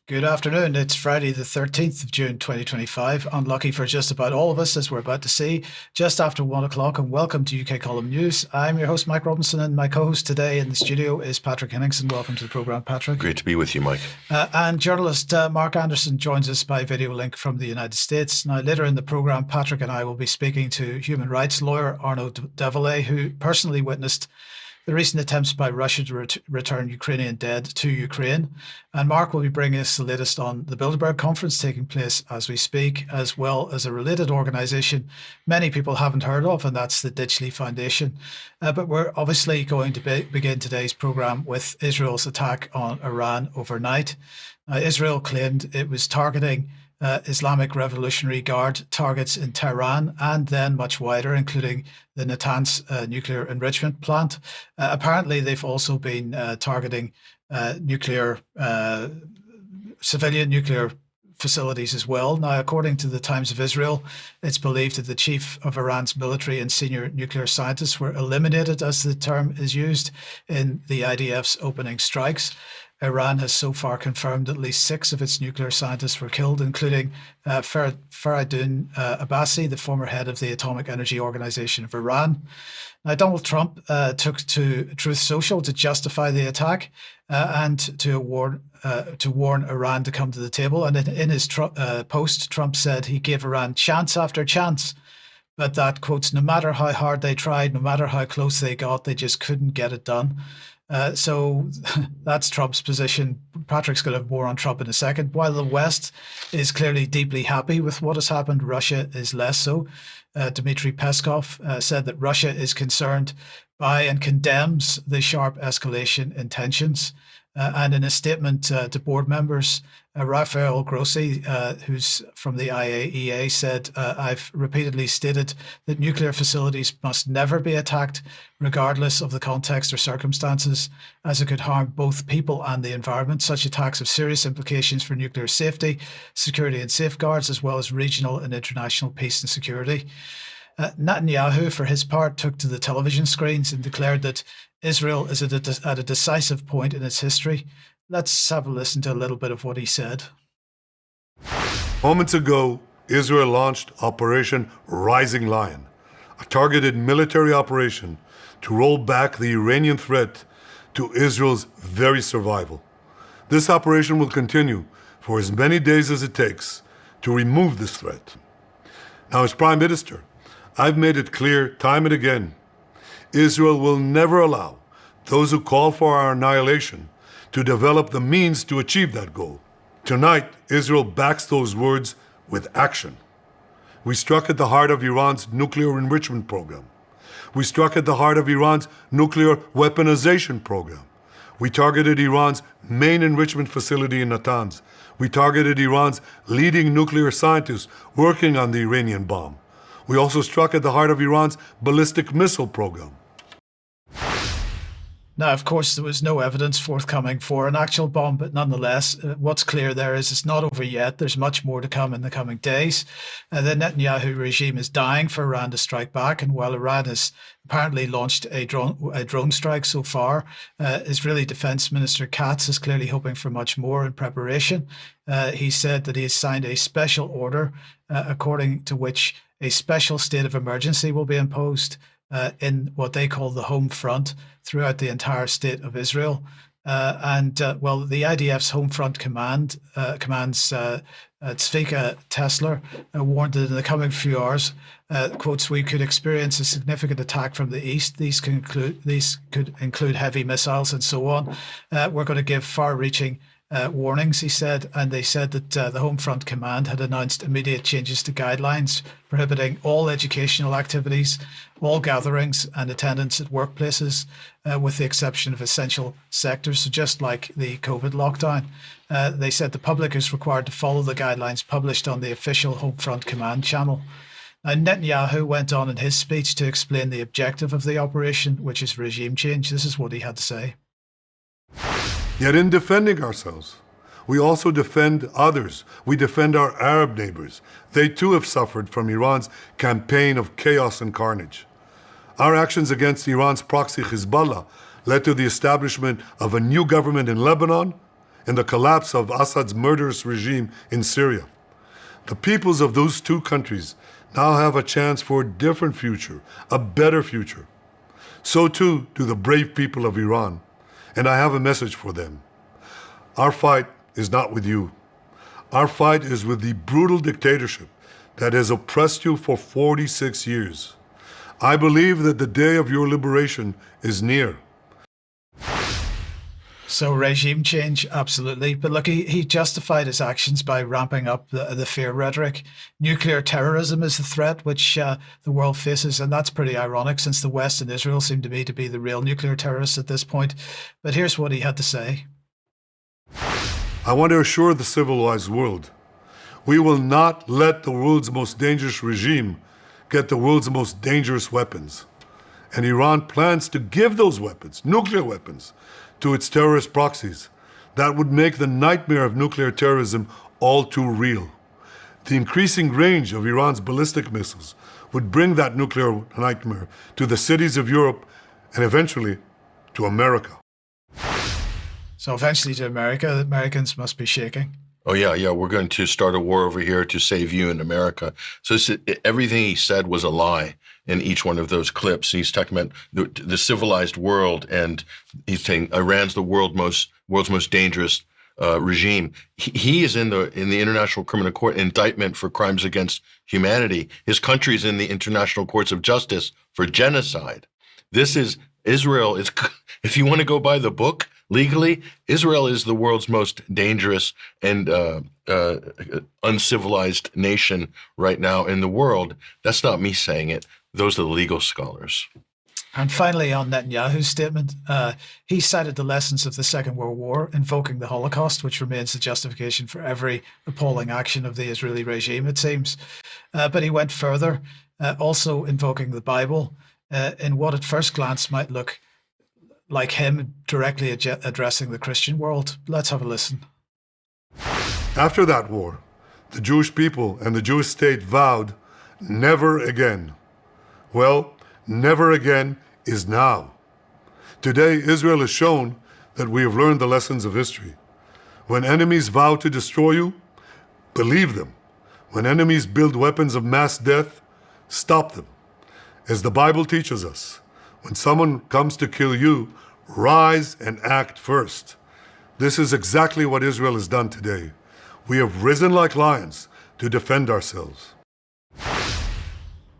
Good afternoon. It's Friday, the 13th of June, 2025. Unlucky for just about all of us, as we're about to see, just after 1 o'clock. And welcome to UK Column News. I'm your host, Mike Robinson, and my co host today in the studio is Patrick Henningsen. Welcome to the programme, Patrick. Great to be with you, Mike. And journalist Mark Anderson joins us by video link from the United States. Now, later in the programme, Patrick and I will be speaking to human rights lawyer Arnaud Develay, who personally witnessed the recent attempts by Russia to return Ukrainian dead to Ukraine. And Mark will be bringing us the latest on the Bilderberg conference taking place as we speak, as well as a related organisation many people haven't heard of, and that's the Ditchley Foundation. But we're obviously going to begin today's programme with Israel's attack on Iran overnight. Israel claimed it was targeting Islamic Revolutionary Guard targets in Tehran and then much wider, including the Natanz nuclear enrichment plant. Apparently, they've also been targeting civilian nuclear facilities as well. Now, according to the Times of Israel, it's believed that the chief of Iran's military and senior nuclear scientists were eliminated, as the term is used, in the IDF's opening strikes. Iran has so far confirmed at least 6 of its nuclear scientists were killed, including Faridun Abbasi, the former head of the Atomic Energy Organization of Iran. Now, Donald Trump took to Truth Social to justify the attack and to warn Iran to come to the table. And in his post, Trump said he gave Iran chance after chance, but that, quotes, no matter how hard they tried, no matter how close they got, they just couldn't get it done. So that's Trump's position. Patrick's going to have more on Trump in a second. While the West is clearly deeply happy with what has happened, Russia is less so. Dmitry Peskov said that Russia is concerned by and condemns the sharp escalation in tensions. And in a statement to board members, Rafael Grossi, who's from the IAEA, said, I've repeatedly stated that nuclear facilities must never be attacked, regardless of the context or circumstances, as it could harm both people and the environment. Such attacks have serious implications for nuclear safety, security and safeguards, as well as regional and international peace and security. Netanyahu, for his part, took to the television screens and declared that Israel is at a decisive point in its history. Let's have a listen to a little bit of what he said. Moments ago, Israel launched Operation Rising Lion, a targeted military operation to roll back the Iranian threat to Israel's very survival. This operation will continue for as many days as it takes to remove this threat. Now, as Prime Minister, I've made it clear time and again, Israel will never allow those who call for our annihilation to develop the means to achieve that goal. Tonight, Israel backs those words with action. We struck at the heart of Iran's nuclear enrichment program. We struck at the heart of Iran's nuclear weaponization program. We targeted Iran's main enrichment facility in Natanz. We targeted Iran's leading nuclear scientists working on the Iranian bomb. We also struck at the heart of Iran's ballistic missile program. Now, of course, there was no evidence forthcoming for an actual bomb, but nonetheless, what's clear there is it's not over yet. There's much more to come in the coming days. The Netanyahu regime is dying for Iran to strike back, and while Iran has apparently launched a drone strike so far, Israeli Defense Minister Katz is clearly hoping for much more in preparation. He said that he has signed a special order, according to which a special state of emergency will be imposed in what they call the home front throughout the entire state of Israel. The IDF's home front commands Tzvika Tesler warned that in the coming few hours, quotes, we could experience a significant attack from the east. These could include heavy missiles and so on. We're going to give far-reaching warnings, he said, and they said that the Home Front Command had announced immediate changes to guidelines prohibiting all educational activities, all gatherings and attendance at workplaces, with the exception of essential sectors, so just like the COVID lockdown. They said the public is required to follow the guidelines published on the official Home Front Command channel. Now, Netanyahu went on in his speech to explain the objective of the operation, which is regime change. This is what he had to say. Yet in defending ourselves, we also defend others. We defend our Arab neighbors. They too have suffered from Iran's campaign of chaos and carnage. Our actions against Iran's proxy Hezbollah led to the establishment of a new government in Lebanon and the collapse of Assad's murderous regime in Syria. The peoples of those two countries now have a chance for a different future, a better future. So too do the brave people of Iran, and I have a message for them. Our fight is not with you. Our fight is with the brutal dictatorship that has oppressed you for 46 years. I believe that the day of your liberation is near. So regime change, absolutely. But look, he justified his actions by ramping up the fear rhetoric. Nuclear terrorism is the threat which the world faces, and that's pretty ironic since the West and Israel seem to me to be the real nuclear terrorists at this point. But here's what he had to say. I want to assure the civilized world, we will not let the world's most dangerous regime get the world's most dangerous weapons. And Iran plans to give those weapons, nuclear weapons, to its terrorist proxies. That would make the nightmare of nuclear terrorism all too real. The increasing range of Iran's ballistic missiles would bring that nuclear nightmare to the cities of Europe and eventually to America. So eventually to America, the Americans must be shaking. Oh, yeah. We're going to start a war over here to save you in America. So everything he said was a lie in each one of those clips. He's talking about the civilized world, and he's saying Iran's the world's most dangerous regime. He is in the International Criminal Court indictment for crimes against humanity. His country is in the International Courts of Justice for genocide. Israel is, if you want to go by the book, legally, Israel is the world's most dangerous and uncivilized nation right now in the world. That's not me saying it. Those are the legal scholars. And finally, on Netanyahu's statement, he cited the lessons of the Second World War, invoking the Holocaust, which remains the justification for every appalling action of the Israeli regime, it seems. But he went further, also invoking the Bible in what at first glance might look like him directly addressing the Christian world. Let's have a listen. After that war, the Jewish people and the Jewish state vowed, never again. Well, never again is now. Today, Israel has shown that we have learned the lessons of history. When enemies vow to destroy you, believe them. When enemies build weapons of mass death, stop them. As the Bible teaches us, when someone comes to kill you, rise and act first. This is exactly what Israel has done today. We have risen like lions to defend ourselves.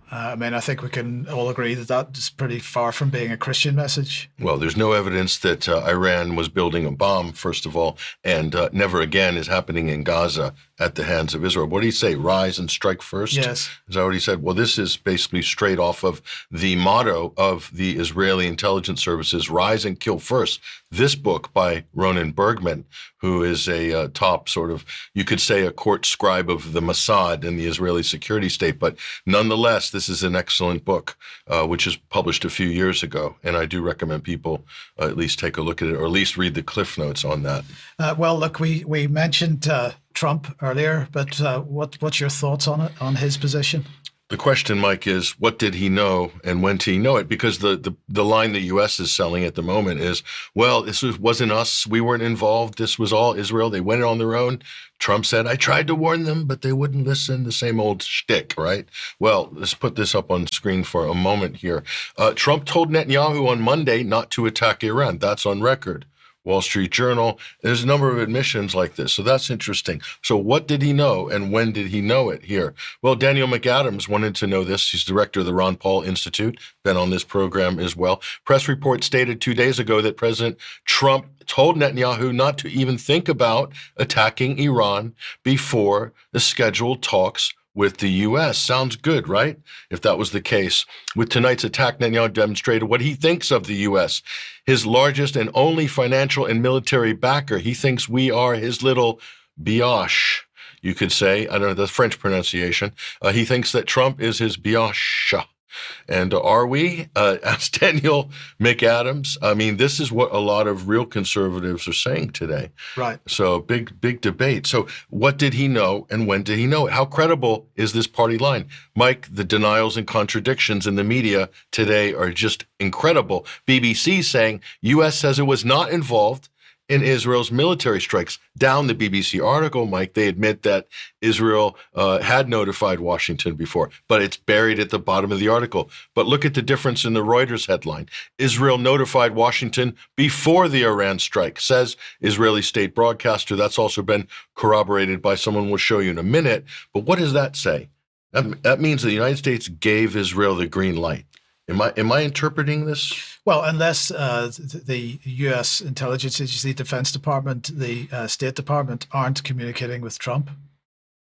I think we can all agree that that is pretty far from being a Christian message. Well, there's no evidence that Iran was building a bomb, first of all, and never again is happening in Gaza at the hands of Israel. What did he say? Rise and strike first? Yes. Is that what he said? Well, this is basically straight off of the motto of the Israeli intelligence services, rise and kill first. This book by Ronen Bergman, who is a top sort of, you could say, a court scribe of the Mossad and the Israeli security state. But nonetheless, this is an excellent book, which was published a few years ago. And I do recommend people at least take a look at it, or at least read the cliff notes on that. Well, look, we mentioned Trump earlier, but what's your thoughts on it, on his position? The question, Mike, is what did he know and when did he know it? Because the line the U.S. is selling at the moment is, well, this wasn't us. We weren't involved. This was all Israel. They went on their own. Trump said, I tried to warn them, but they wouldn't listen. The same old shtick, right? Well, let's put this up on screen for a moment here. Trump told Netanyahu on Monday not to attack Iran. That's on record. Wall Street Journal. There's a number of admissions like this. So that's interesting. So what did he know and when did he know it here? Well, Daniel McAdams wanted to know this. He's director of the Ron Paul Institute, been on this program as well. Press report stated 2 days ago that President Trump told Netanyahu not to even think about attacking Iran before the scheduled talks with the U.S. Sounds good, right? If that was the case. With tonight's attack, Netanyahu demonstrated what he thinks of the U.S., his largest and only financial and military backer. He thinks we are his little biatch, you could say. I don't know the French pronunciation. He thinks that Trump is his biatch. And are we? Asked Daniel McAdams. I mean, this is what a lot of real conservatives are saying today. Right. So big debate. So what did he know and when did he know it? How credible is this party line? Mike, the denials and contradictions in the media today are just incredible. BBC saying U.S. says it was not involved in Israel's military strikes. Down the BBC article, Mike, they admit that Israel had notified Washington before, but it's buried at the bottom of the article. But look at the difference in the Reuters headline. Israel notified Washington before the Iran strike, says Israeli state broadcaster. That's also been corroborated by someone we'll show you in a minute. But what does that say? That means the United States gave Israel the green light. Am I interpreting this? Well, unless the U.S. intelligence agency, Defense Department, the State Department aren't communicating with Trump.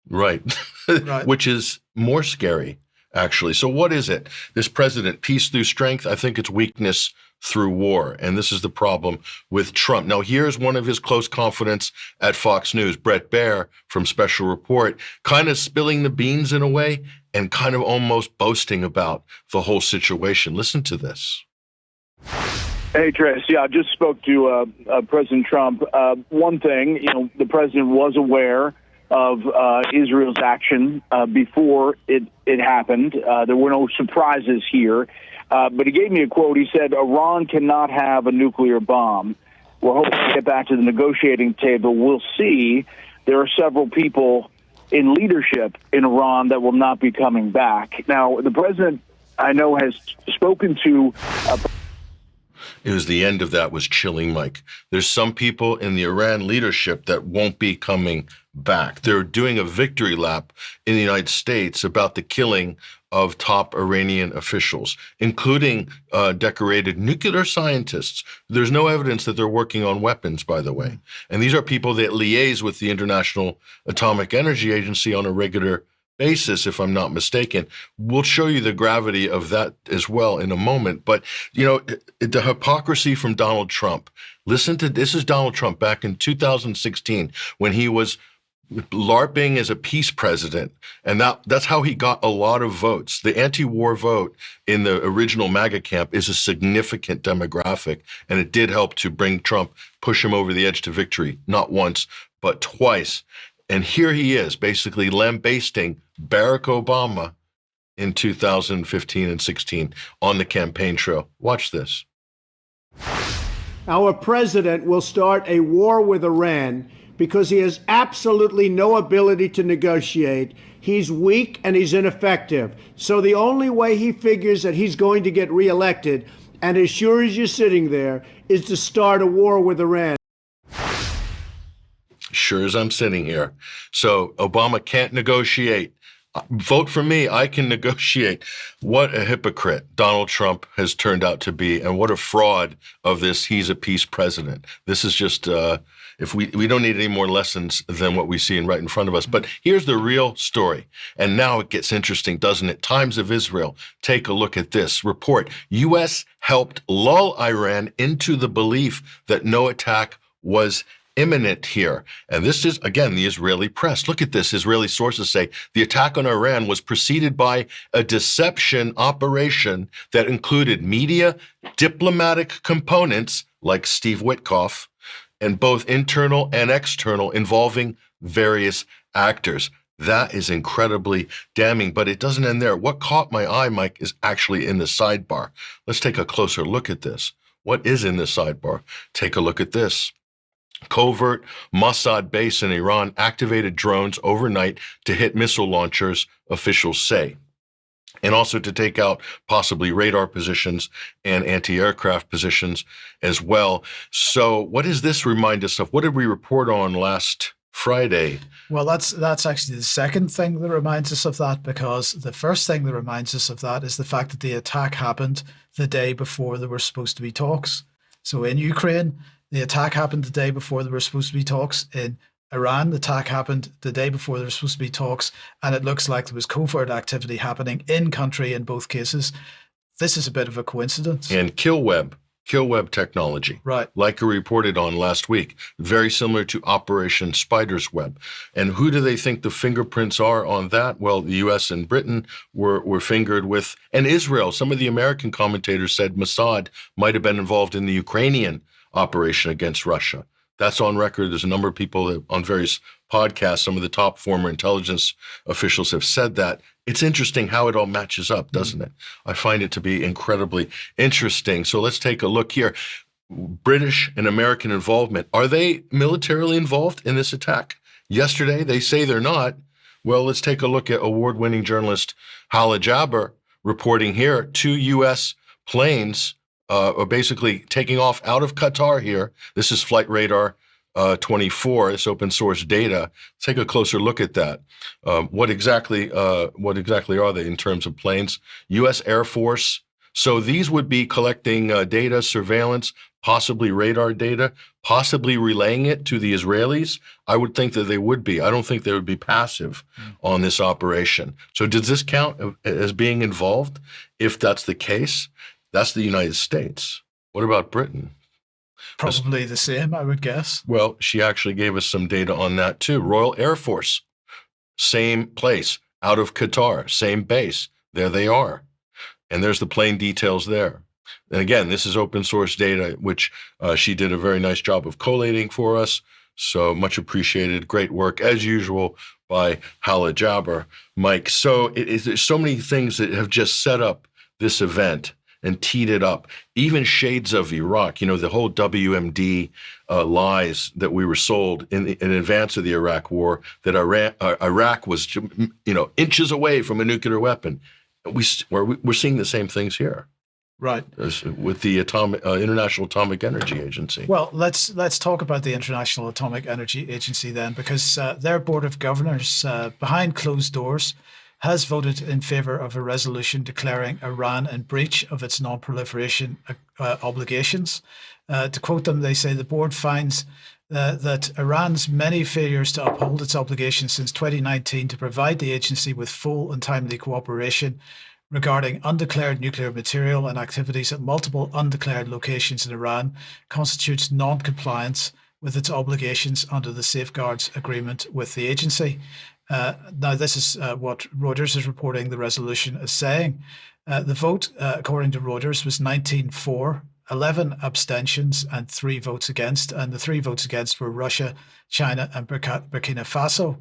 Right. Right. Which is more scary, actually. So what is it? This president, peace through strength? I think it's weakness through war. And this is the problem with Trump. Now, here's one of his close confidants at Fox News, Brett Baer from Special Report, kind of spilling the beans in a way and kind of almost boasting about the whole situation. Listen to this. Hey, Trace. Yeah, I just spoke to President Trump. One thing, the president was aware of Israel's action before it happened. There were no surprises here. But he gave me a quote. He said, Iran cannot have a nuclear bomb. We're hoping to get back to the negotiating table. We'll see. There are several people in leadership in Iran that will not be coming back. Now, the president, I know, has spoken to... It was the end of that was chilling, Mike. There's some people in the Iran leadership that won't be coming back. They're doing a victory lap in the United States about the killing of top Iranian officials, including decorated nuclear scientists. There's no evidence that they're working on weapons, by the way. And these are people that liaise with the International Atomic Energy Agency on a regular basis, if I'm not mistaken. We'll show you the gravity of that as well in a moment. But, the hypocrisy from Donald Trump. Listen to this is Donald Trump back in 2016 when he was LARPing as a peace president. And that's how he got a lot of votes. The anti-war vote in the original MAGA camp is a significant demographic. And it did help to bring Trump, push him over the edge to victory, not once, but twice. And here he is, basically lambasting Barack Obama in 2015 and 16 on the campaign trail. Watch this. Our president will start a war with Iran because he has absolutely no ability to negotiate. He's weak and he's ineffective. So the only way he figures that he's going to get reelected, and as sure as you're sitting there, is to start a war with Iran. Sure as I'm sitting here. So Obama can't negotiate. Vote for me. I can negotiate. What a hypocrite Donald Trump has turned out to be, and what a fraud of this. He's a peace president. This is just, if we don't need any more lessons than what we see right in front of us. But here's the real story. And now it gets interesting, doesn't it? Times of Israel. Take a look at this report. U.S. helped lull Iran into the belief that no attack was imminent here. And this is, again, the Israeli press. Look at this. Israeli sources say the attack on Iran was preceded by a deception operation that included media, diplomatic components like Steve Witkoff, and both internal and external involving various actors. That is incredibly damning, but it doesn't end there. What caught my eye, Mike, is actually in the sidebar. Let's take a closer look at this. What is in the sidebar? Take a look at this. Covert Mossad base in Iran activated drones overnight to hit missile launchers, officials say, and also to take out possibly radar positions and anti-aircraft positions as well. So what does this remind us of? What did we report on last Friday? Well, that's actually the second thing that reminds us of that, because the first thing that reminds us of that is the fact that the attack happened the day before there were supposed to be talks. So in Ukraine, the attack happened the day before there were supposed to be talks. In Iran, the attack happened the day before there were supposed to be talks. And it looks like there was covert activity happening in country in both cases. This is a bit of a coincidence. And kill web technology, right? Like we reported on last week, very similar to Operation Spider's Web. And who do they think the fingerprints are on that? Well, the U.S. and Britain were fingered with, and Israel. Some of the American commentators said Mossad might have been involved in the Ukrainian operation against Russia. That's on record. There's a number of people that, on various podcasts, some of the top former intelligence officials have said that. It's interesting how it all matches up, doesn't it? I find it to be incredibly interesting. So let's take a look here. British and American involvement. Are they militarily involved in this attack? Yesterday, they say they're not. Well, let's take a look at award-winning journalist Hala Jabber reporting here. 2 U.S. planes are basically taking off out of Qatar here. This is Flight Radar 24. It's open source data. Let's take a closer look at that. What exactly are they in terms of planes? U.S. Air Force. So these would be collecting data, surveillance, possibly radar data, possibly relaying it to the Israelis. I would think that they would be. I don't think they would be passive on this operation. So does this count as being involved? If that's the case, that's the United States. What about Britain? Probably the same, I would guess. Well, she actually gave us some data on that too. Royal Air Force, same place, out of Qatar, same base. There they are. And there's the plane details there. And again, this is open source data, which she did a very nice job of collating for us. So much appreciated. Great work, as usual, by Hala Jabber. Mike, so there's so many things that have just set up this event and teed it up. Even shades of Iraq, the whole WMD lies that we were sold in advance of the Iraq war, that Iraq was, inches away from a nuclear weapon. We're seeing the same things here. Right. With the International Atomic Energy Agency. Well, let's talk about the International Atomic Energy Agency then, because their board of governors, behind closed doors, has voted in favor of a resolution declaring Iran in breach of its non-proliferation obligations. To quote them, they say the board finds that Iran's many failures to uphold its obligations since 2019 to provide the agency with full and timely cooperation regarding undeclared nuclear material and activities at multiple undeclared locations in Iran constitutes non-compliance with its obligations under the Safeguards Agreement with the agency. Now, this is what Reuters is reporting the resolution as saying. The vote, according to Reuters, was 19-4, 11 abstentions and 3 votes against. And the 3 votes against were Russia, China, and Burkina Faso.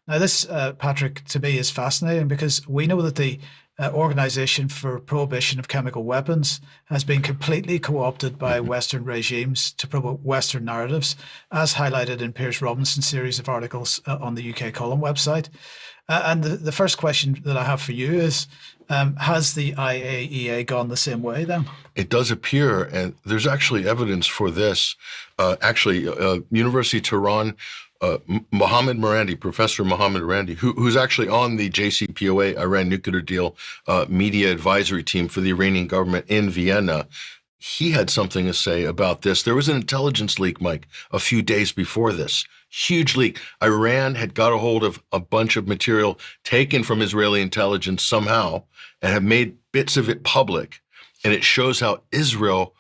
Now, this, Patrick, to me is fascinating because we know that the Organization for Prohibition of Chemical Weapons has been completely co-opted by Western regimes to promote Western narratives, as highlighted in Piers Robinson's series of articles on the UK Column website. And the first question that I have for you is, has the IAEA gone the same way then? It does appear, and there's actually evidence for this. University of Tehran, Professor Mohammed Marandi, who's actually on the JCPOA Iran nuclear deal media advisory team for the Iranian government in Vienna, he had something to say about this. There was an intelligence leak, Mike, a few days before this. Huge leak. Iran had got a hold of a bunch of material taken from Israeli intelligence somehow and have made bits of it public. And it shows how Israel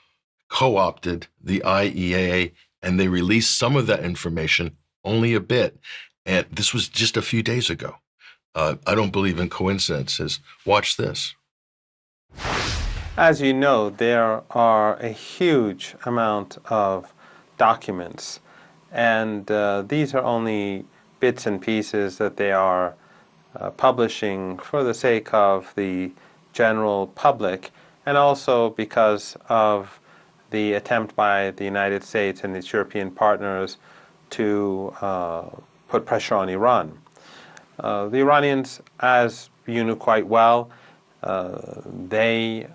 co-opted the IAEA, and they released some of that information, only a bit. And this was just a few days ago. I don't believe in coincidences. Watch this. As you know, there are a huge amount of documents, and these are only bits and pieces that they are publishing for the sake of the general public, and also because of the attempt by the United States and its European partners to put pressure on Iran. The Iranians, as you know quite well, they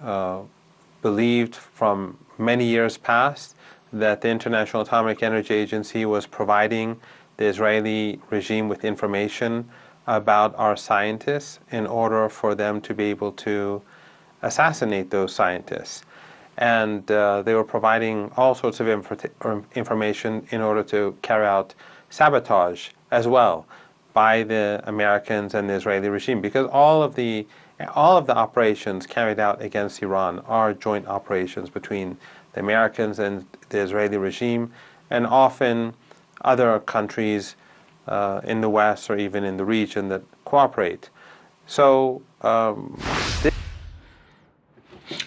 believed from many years past that the International Atomic Energy Agency was providing the Israeli regime with information about our scientists in order for them to be able to assassinate those scientists. And they were providing all sorts of information in order to carry out sabotage as well by the Americans and the Israeli regime, because all of the operations carried out against Iran are joint operations between the Americans and the Israeli regime, and often other countries in the West or even in the region that cooperate. So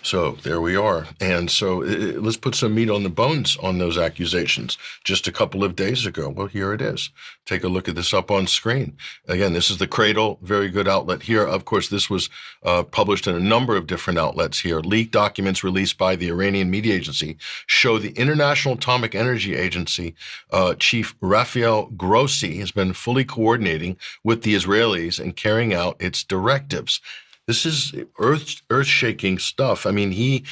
So there we are. And so let's put some meat on the bones on those accusations. Just a couple of days ago, well, here it is. Take a look at this up on screen. Again, this is the Cradle, very good outlet here. Of course, this was published in a number of different outlets here. Leaked documents released by the Iranian media agency show the International Atomic Energy Agency Chief Rafael Grossi has been fully coordinating with the Israelis and carrying out its directives. This is earth-shaking stuff. I mean,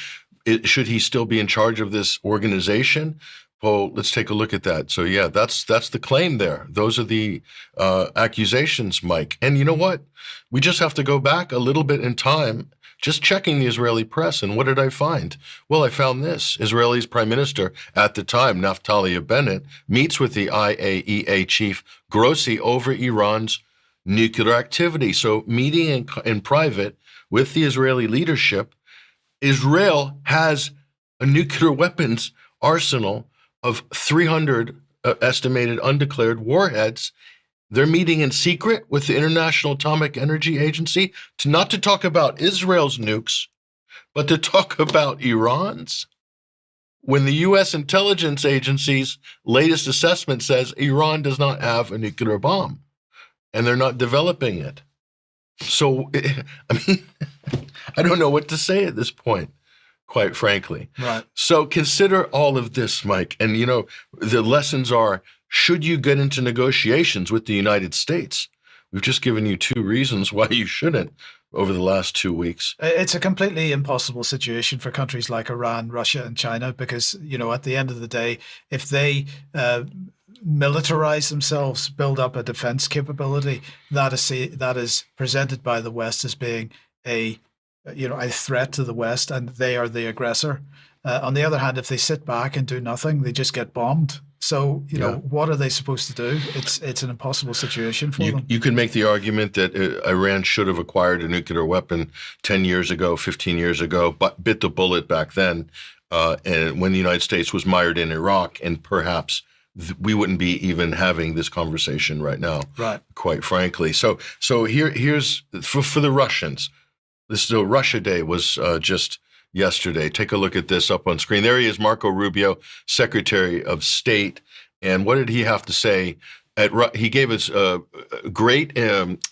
should he still be in charge of this organization? Well, let's take a look at that. So, yeah, that's the claim there. Those are the accusations, Mike. And you know what? We just have to go back a little bit in time, just checking the Israeli press. And what did I find? Well, I found this. Israel's prime minister at the time, Naftali Bennett, meets with the IAEA chief Grossi over Iran's nuclear activity. So meeting in private with the Israeli leadership, Israel has a nuclear weapons arsenal of 300 estimated undeclared warheads. They're meeting in secret with the International Atomic Energy Agency not to talk about Israel's nukes, but to talk about Iran's. When the U.S. intelligence agency's latest assessment says Iran does not have a nuclear bomb, and they're not developing it. So, I mean, I don't know what to say at this point, quite frankly. Right. So consider all of this, Mike. And, you know, the lessons are, should you get into negotiations with the United States? We've just given you 2 reasons why you shouldn't over the last 2 weeks. It's a completely impossible situation for countries like Iran, Russia, and China, because, you know, at the end of the day, if they militarize themselves, build up a defense capability, that is presented by the West as being a threat to the West, and they are the aggressor. On the other hand, if they sit back and do nothing, they just get bombed. So, you know, what are they supposed to do? It's an impossible situation for them. You can make the argument that Iran should have acquired a nuclear weapon 10 years ago, 15 years ago, but bit the bullet back then, and when the United States was mired in Iraq, and perhaps we wouldn't be even having this conversation right now, right? Quite frankly. So here's for the Russians. So Russia Day was just yesterday. Take a look at this up on screen. There he is, Marco Rubio, Secretary of State. And what did he have to say? He gave us a great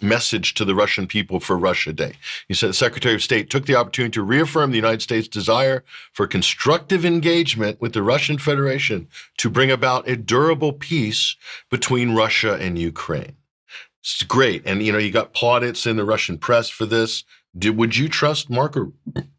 message to the Russian people for Russia Day. He said the Secretary of State took the opportunity to reaffirm the United States' desire for constructive engagement with the Russian Federation to bring about a durable peace between Russia and Ukraine. It's great. And, you know, you got plaudits in the Russian press for this. Would you trust Marco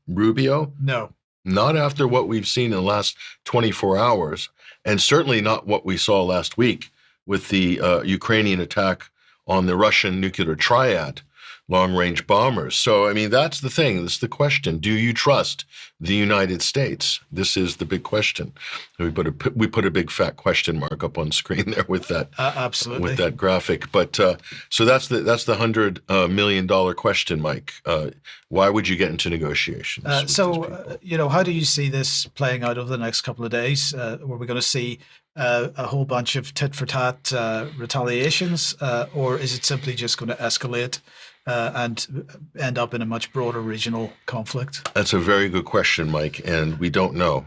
Rubio? No. Not after what we've seen in the last 24 hours, and certainly not what we saw last week with the Ukrainian attack on the Russian nuclear triad, long-range bombers. So, I mean, that's the thing. That's the question. Do you trust the United States? This is the big question. We put a big fat question mark up on screen there with that. Absolutely. With that graphic. But so that's the $100 million question, Mike. Why would you get into negotiations? You know, how do you see this playing out over the next couple of days? Were we going to see a whole bunch of tit-for-tat retaliations, or is it simply just going to escalate and end up in a much broader regional conflict? That's a very good question, Mike, and we don't know.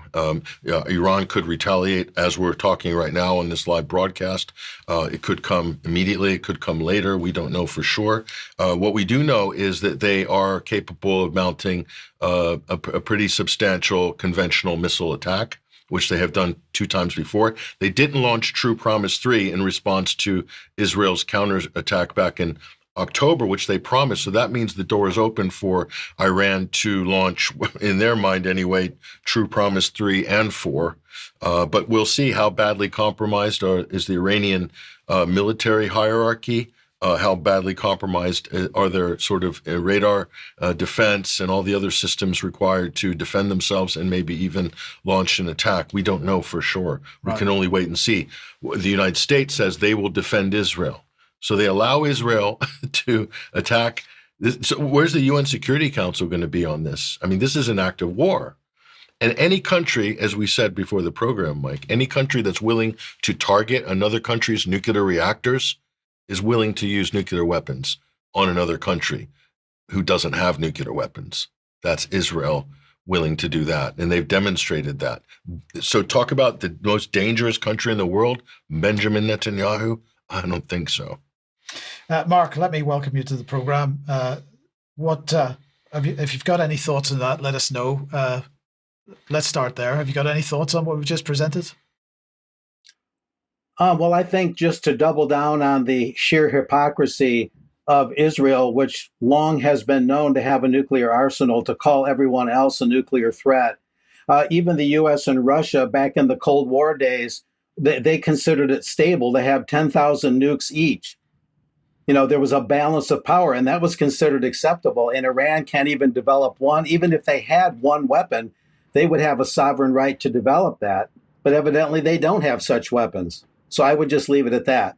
Iran could retaliate as we're talking right now on this live broadcast. It could come immediately. It could come later. We don't know for sure. What we do know is that they are capable of mounting a pretty substantial conventional missile attack, which they have done 2 times before. They didn't launch True Promise 3 in response to Israel's counterattack back in October, which they promised. So that means the door is open for Iran to launch, in their mind anyway, True Promise 3 and 4. But we'll see how badly compromised is the Iranian military hierarchy. How badly compromised are their sort of radar defense and all the other systems required to defend themselves and maybe even launch an attack? We don't know for sure. We can only wait and see. The United States says they will defend Israel. So they allow Israel to attack. So where's the UN Security Council going to be on this? I mean, this is an act of war. And any country, as we said before the program, Mike, any country that's willing to target another country's nuclear reactors is willing to use nuclear weapons on another country who doesn't have nuclear weapons. That's Israel willing to do that, and they've demonstrated that. So talk about the most dangerous country in the world, Benjamin Netanyahu. I don't think so. Mark, let me welcome you to the program. If you've got any thoughts on that, let us know. Let's start there. Have you got any thoughts on what we've just presented? Well, I think just to double down on the sheer hypocrisy of Israel, which long has been known to have a nuclear arsenal, to call everyone else a nuclear threat. Even the U.S. and Russia back in the Cold War days, they considered it stable to have 10,000 nukes each. You know, there was a balance of power, and that was considered acceptable. And Iran can't even develop one. Even if they had one weapon, they would have a sovereign right to develop that. But evidently, they don't have such weapons. So I would just leave it at that.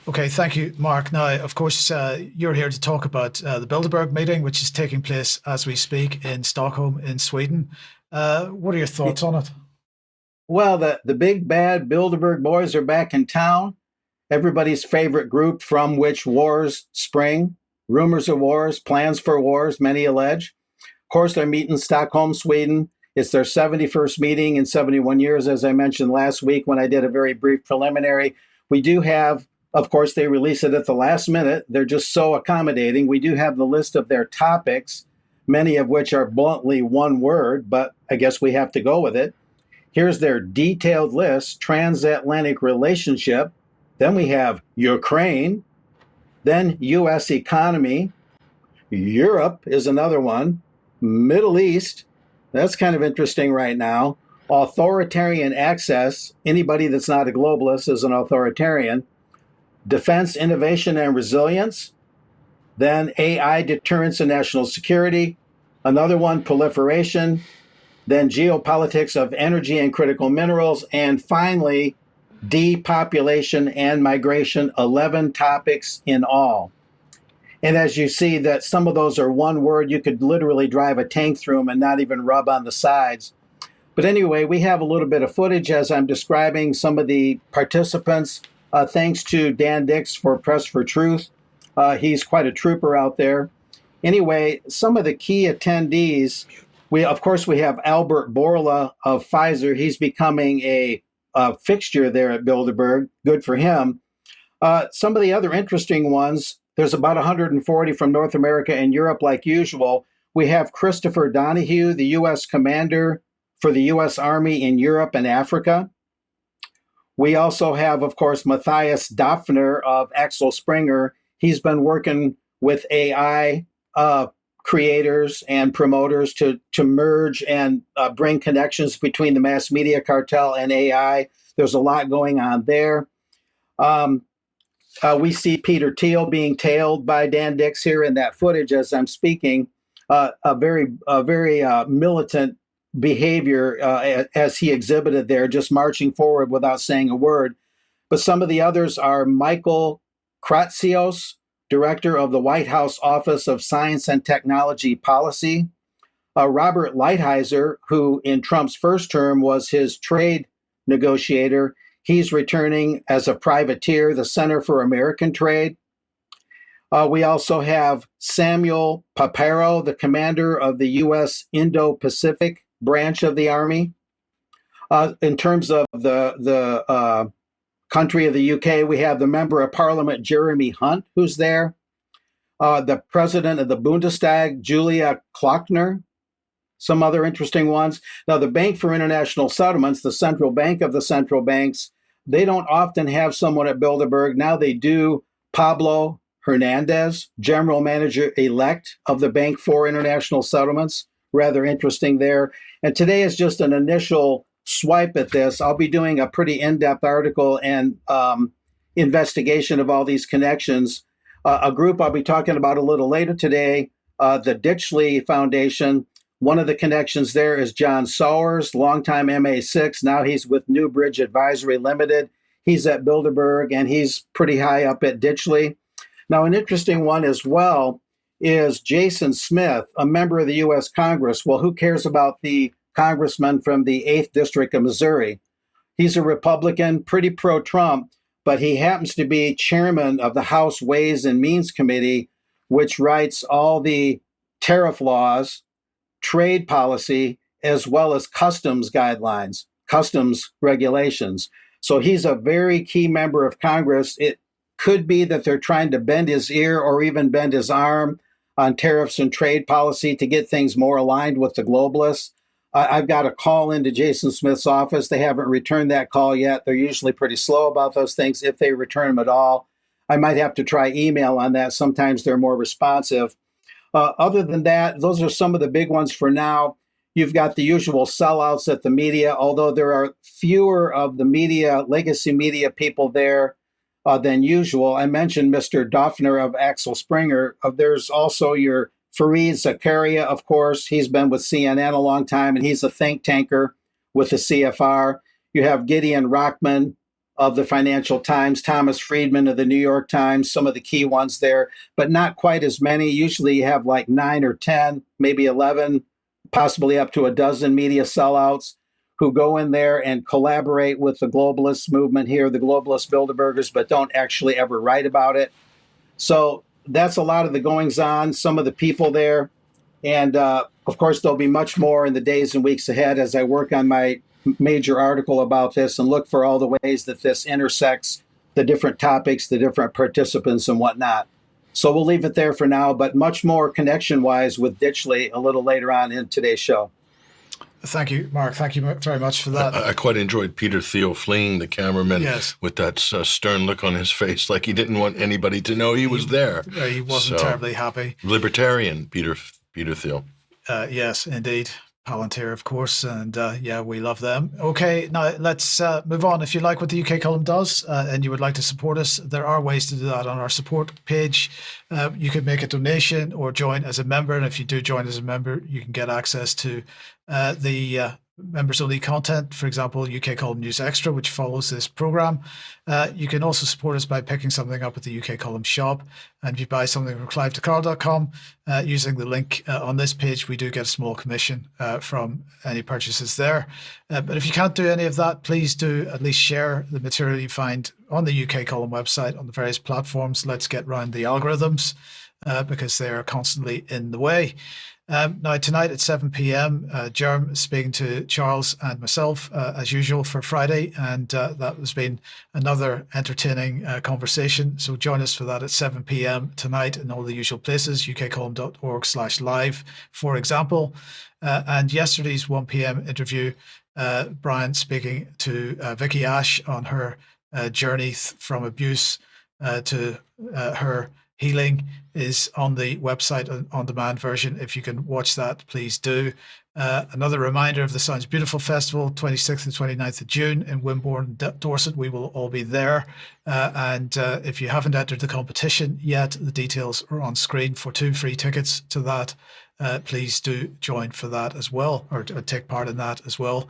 Okay, thank you, Mark. Now, of course, you're here to talk about the Bilderberg meeting, which is taking place as we speak in Stockholm, in Sweden. What are your thoughts on it? Well, the big bad Bilderberg boys are back in town. Everybody's favorite group from which wars spring. Rumors of wars, plans for wars, many allege. Of course, they're meeting in Stockholm, Sweden. It's their 71st meeting in 71 years, as I mentioned last week when I did a very brief preliminary. We do have, of course, they release it at the last minute. They're just so accommodating. We do have the list of their topics, many of which are bluntly one word, but I guess we have to go with it. Here's their detailed list: transatlantic relationship. Then we have Ukraine. Then U.S. economy. Europe is another one. Middle East. That's kind of interesting right now. Authoritarian access. Anybody that's not a globalist is an authoritarian. Defense, innovation, and resilience. Then AI, deterrence, and national security. Another one, proliferation. Then geopolitics of energy and critical minerals. And finally, depopulation and migration, 11 topics in all. And as you see that some of those are one word, you could literally drive a tank through them and not even rub on the sides. But anyway, we have a little bit of footage as I'm describing some of the participants. Thanks to Dan Dix for Press for Truth. He's quite a trooper out there. Anyway, some of the key attendees, we have Albert Bourla of Pfizer. He's becoming a fixture there at Bilderberg. Good for him. Some of the other interesting ones, there's about 140 from North America and Europe like usual. We have Christopher Donahue, the U.S. commander for the U.S. Army in Europe and Africa. We also have, of course, Matthias Döpfner of Axel Springer. He's been working with AI creators and promoters to merge and bring connections between the mass media cartel and AI. There's a lot going on there. We see Peter Thiel being tailed by Dan Dix here in that footage as I'm speaking. A very militant behavior as he exhibited there, just marching forward without saying a word. But some of the others are Michael Kratsios, director of the White House Office of Science and Technology Policy. Robert Lighthizer, who in Trump's first term was his trade negotiator. He's returning as a privateer, the Center for American Trade. We also have Samuel Papero, the commander of the U.S. Indo-Pacific branch of the Army. In terms of the country of the UK, we have the Member of Parliament, Jeremy Hunt, who's there. The president of the Bundestag, Julia Klockner. Some other interesting ones. Now, the Bank for International Settlements, the central bank of the central banks, they don't often have someone at Bilderberg. Now they do. Pablo Hernandez, general manager-elect of the Bank for International Settlements. Rather interesting there. And today is just an initial swipe at this. I'll be doing a pretty in-depth article and investigation of all these connections. A group I'll be talking about a little later today, the Ditchley Foundation. One of the connections there is John Sowers, longtime MA6. Now he's with Newbridge Advisory Limited. He's at Bilderberg, and he's pretty high up at Ditchley. Now, an interesting one as well is Jason Smith, a member of the U.S. Congress. Well, who cares about the congressman from the 8th District of Missouri? He's a Republican, pretty pro-Trump, but he happens to be chairman of the House Ways and Means Committee, which writes all the tariff laws trade policy as well as customs guidelines, customs regulations. So he's a very key member of Congress. It could be that they're trying to bend his ear or even bend his arm on tariffs and trade policy to get things more aligned with the globalists. I've got a call into Jason Smith's office. They haven't returned that call yet. They're usually pretty slow about those things, if they return them at all. I might have to try email on that. Sometimes they're more responsive. Other than that, those are some of the big ones for now. You've got the usual sellouts at the media, although there are fewer of the media, legacy media people there than usual. I mentioned Mr. Doffner of Axel Springer. There's also your Fareed Zakaria, of course. He's been with CNN a long time, and he's a think tanker with the CFR. You have Gideon Rachman of the Financial Times, Thomas Friedman of the New York Times, some of the key ones there, but not quite as many. Usually you have like 9 or 10, maybe 11, possibly up to a dozen media sellouts who go in there and collaborate with the globalist movement here, the globalist Bilderbergers, but don't actually ever write about it. So that's a lot of the goings on, some of the people there. And of course, there'll be much more in the days and weeks ahead as I work on my major article about this and look for all the ways that this intersects the different topics, the different participants and whatnot. So we'll leave it there for now, but much more connection-wise with Ditchley a little later on in today's show. Thank you, Mark. Thank you very much for that. I quite enjoyed Peter Thiel fleeing the cameraman with that stern look on his face, like he didn't want anybody to know he was there. He wasn't terribly happy. Libertarian, Peter Thiel. Yes, indeed. Palantir, of course, and we love them. Okay, now let's move on. If you like what the UK column does and you would like to support us, there are ways to do that on our support page. You could make a donation or join as a member, and if you do join as a member, you can get access to the members-only content, for example, UK Column News Extra, which follows this program. You can also support us by picking something up at the UK Column shop. And if you buy something from clive2carl.com using the link on this page, we do get a small commission from any purchases there. But if you can't do any of that, please do at least share the material you find on the UK Column website on the various platforms. Let's get round the algorithms because they are constantly in the way. Now, tonight at 7 p.m., Jerm is speaking to Charles and myself, as usual, for Friday, and that has been another entertaining conversation. So join us for that at 7 p.m. tonight in all the usual places, ukcolumn.org/live, for example. And yesterday's 1 p.m. interview, Brian speaking to Vicky Ash on her journey from abuse to her healing, is on the website, an on-demand version. If you can watch that, please do. Another reminder of the Sounds Beautiful Festival, 26th and 29th of June in Wimborne, Dorset. We will all be there. And if you haven't entered the competition yet, the details are on screen for 2 free tickets to that. Please do join for that as well, or take part in that as well.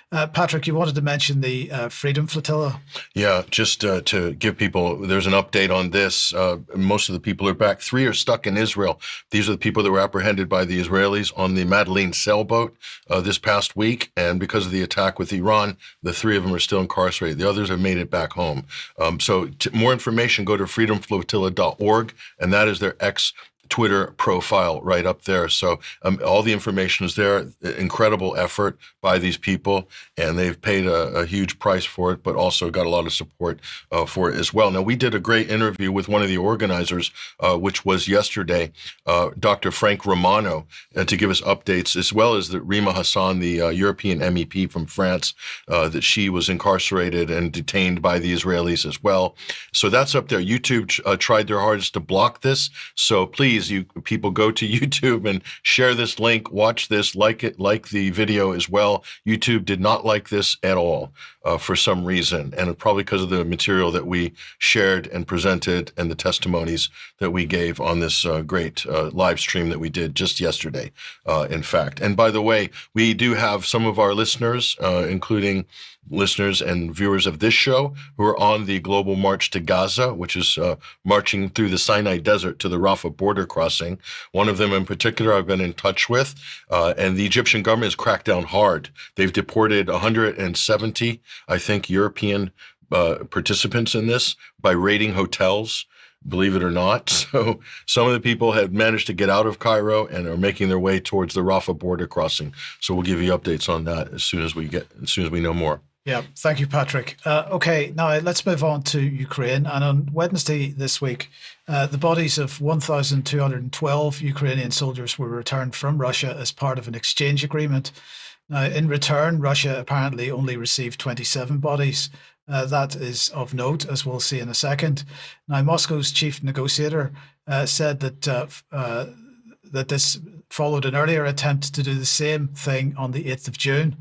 Patrick, you wanted to mention the Freedom Flotilla. Yeah, just to give people, there's an update on this. Most of the people are back. 3 are stuck in Israel. These are the people that were apprehended by the Israelis on the Madeleine sailboat this past week. And because of the attack with Iran, the 3 of them are still incarcerated. The others have made it back home. So more information, go to freedomflotilla.org, and that is their Twitter profile right up there. So all the information is there. Incredible effort by these people, and they've paid a huge price for it, but also got a lot of support for it as well. Now, we did a great interview with one of the organizers, which was yesterday, Dr. Frank Romano, to give us updates, as well as the Rima Hassan, the European MEP from France, that she was incarcerated and detained by the Israelis as well. So that's up there. YouTube tried their hardest to block this. So please, you people, go to YouTube and share this link, watch this, like it, like the video as well. YouTube did not like this at all for some reason, and probably because of the material that we shared and presented and the testimonies that we gave on this great live stream that we did just yesterday, in fact. And by the way, we do have some of our listeners, including listeners and viewers of this show, who are on the global march to Gaza, which is marching through the Sinai Desert to the Rafah border crossing. One of them in particular I've been in touch with, and the Egyptian government has cracked down hard. They've deported 170, I think, European participants in this by raiding hotels. believe it or not. So some of the people have managed to get out of Cairo and are making their way towards the Rafah border crossing. So we'll give you updates on that as soon as we know more. Yeah, thank you, Patrick. Okay, now let's move on to Ukraine. And on Wednesday this week, the bodies of 1,212 Ukrainian soldiers were returned from Russia as part of an exchange agreement. Now, in return, Russia apparently only received 27 bodies. That is of note, as we'll see in a second. Now, Moscow's chief negotiator said that this followed an earlier attempt to do the same thing on the 8th of June.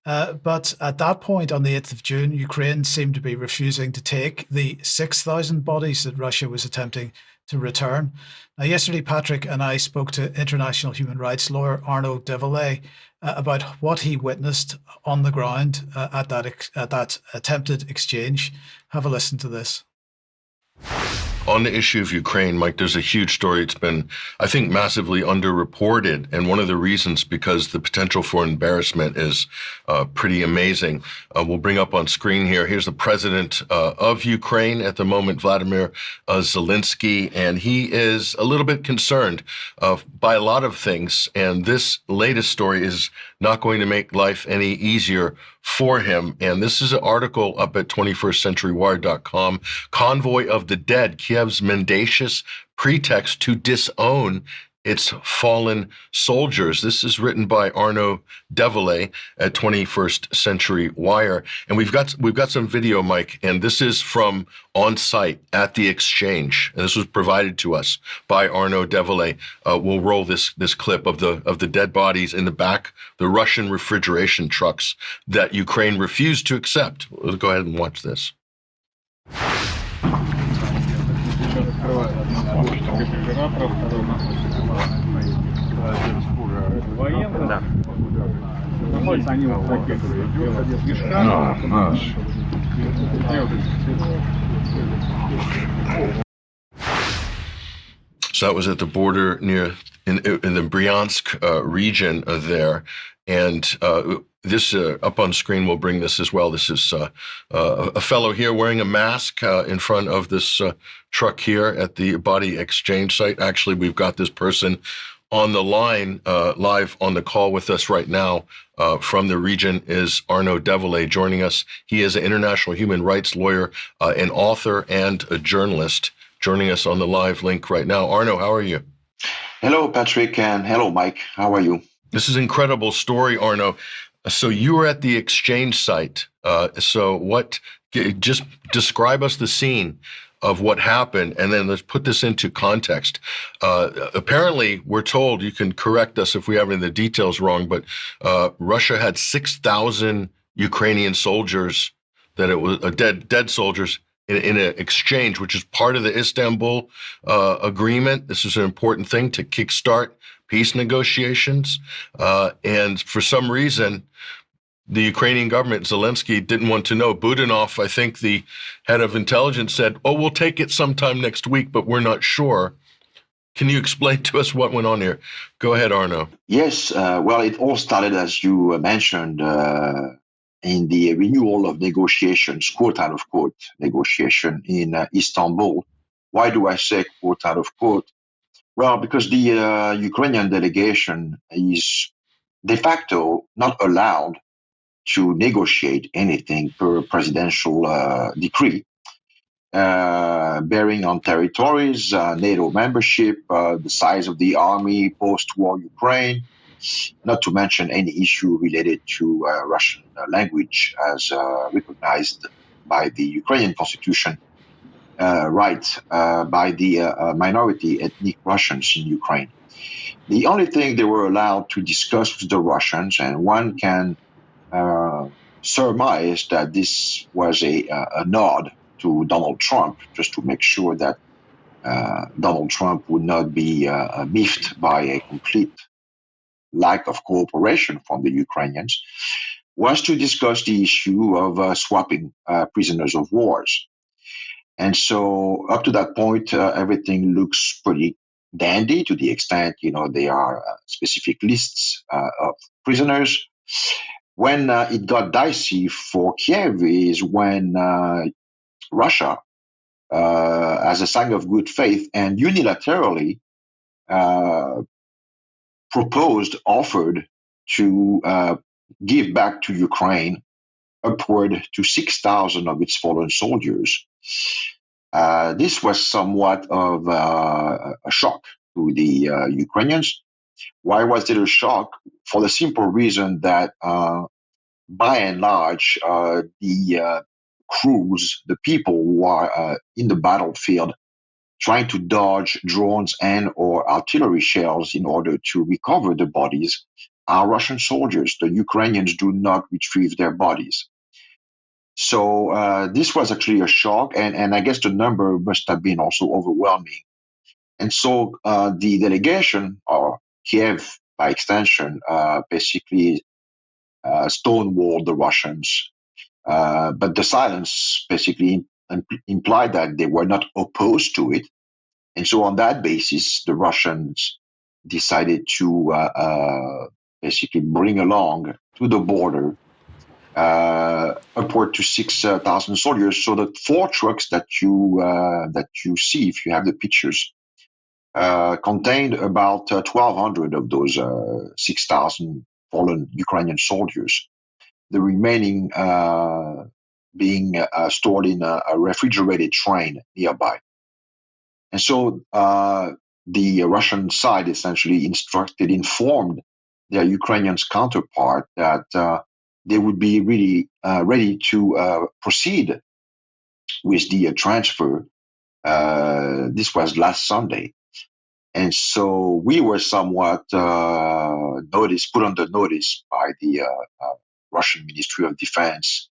But at that point, on the 8th of June, Ukraine seemed to be refusing to take the 6,000 bodies that Russia was attempting to return. Now, yesterday, Patrick and I spoke to international human rights lawyer Arnaud Develay about what he witnessed on the ground at that attempted exchange. Have a listen to this. On the issue of Ukraine, Mike, there's a huge story. It's been, I think, massively underreported. And one of the reasons, because the potential for embarrassment is pretty amazing. We'll bring up on screen here. Here's the president of Ukraine at the moment, Vladimir Zelensky. And he is a little bit concerned by a lot of things. And this latest story is not going to make life any easier for him. And this is an article up at 21stcenturywire.com. Convoy of the Dead, Kiev's mendacious pretext to disown its fallen soldiers. This is written by Arnaud Develay at 21st Century Wire. And we've got some video, Mike, and this is from on site at the exchange. And this was provided to us by Arnaud Develay. We'll roll this clip of the dead bodies in the back, the Russian refrigeration trucks that Ukraine refused to accept. Let's go ahead and watch this. So that was at the border near in the Bryansk region there, and this up on screen. We'll bring this as well. This is a fellow here wearing a mask in front of this truck here at the body exchange site. Actually, we've got this person on the line, live on the call with us right now from the region is Arnaud Develay joining us. He is an international human rights lawyer, an author, and a journalist joining us on the live link right now. Arnaud, how are you? Hello, Patrick, and hello, Mike. How are you? This is an incredible story, Arnaud. So you were at the exchange site. Just describe us the scene of what happened, and then let's put this into context. Apparently, we're told, you can correct us if we have any of the details wrong, but Russia had 6,000 Ukrainian soldiers, that it was dead soldiers in an exchange, which is part of the Istanbul agreement. This is an important thing to kickstart peace negotiations. And for some reason, the Ukrainian government, Zelensky, didn't want to know. Budanov, I think the head of intelligence, said, "Oh, we'll take it sometime next week, but we're not sure." Can you explain to us what went on here? Go ahead, Arnaud. Yes, well, it all started, as you mentioned, in the renewal of negotiations, quote unquote, negotiation in Istanbul. Why do I say quote unquote? Well, because the Ukrainian delegation is de facto not allowed to negotiate anything per presidential decree bearing on territories, NATO membership, the size of the army, post-war Ukraine, not to mention any issue related to Russian language as recognized by the Ukrainian constitution, right by the minority ethnic Russians in Ukraine. The only thing they were allowed to discuss with the Russians, and one can surmise that this was a nod to Donald Trump, just to make sure that Donald Trump would not be miffed by a complete lack of cooperation from the Ukrainians, was to discuss the issue of swapping prisoners of wars. And so up to that point, everything looks pretty dandy to the extent, there are specific lists of prisoners. When it got dicey for Kiev is when Russia as a sign of good faith and unilaterally offered to give back to Ukraine upward to 6,000 of its fallen soldiers. This was somewhat of a shock to the Ukrainians. Why was it a shock? For the simple reason that, by and large, the crews, the people who are in the battlefield, trying to dodge drones and or artillery shells in order to recover the bodies, are Russian soldiers. The Ukrainians do not retrieve their bodies. So this was actually a shock, and I guess the number must have been also overwhelming. And so the delegation, or Kiev by extension, basically stonewalled the Russians. But the silence basically implied that they were not opposed to it. And so on that basis, the Russians decided to basically bring along to the border upward to 6,000 soldiers. So the 4 trucks that you see, if you have the pictures, contained about 1,200 of those 6,000 fallen Ukrainian soldiers. The remaining being stored in a refrigerated train nearby. And so the Russian side essentially informed their Ukrainian counterpart that they would be really ready to proceed with the transfer. This was last Sunday. And so we were somewhat put under notice by the Russian Ministry of Defense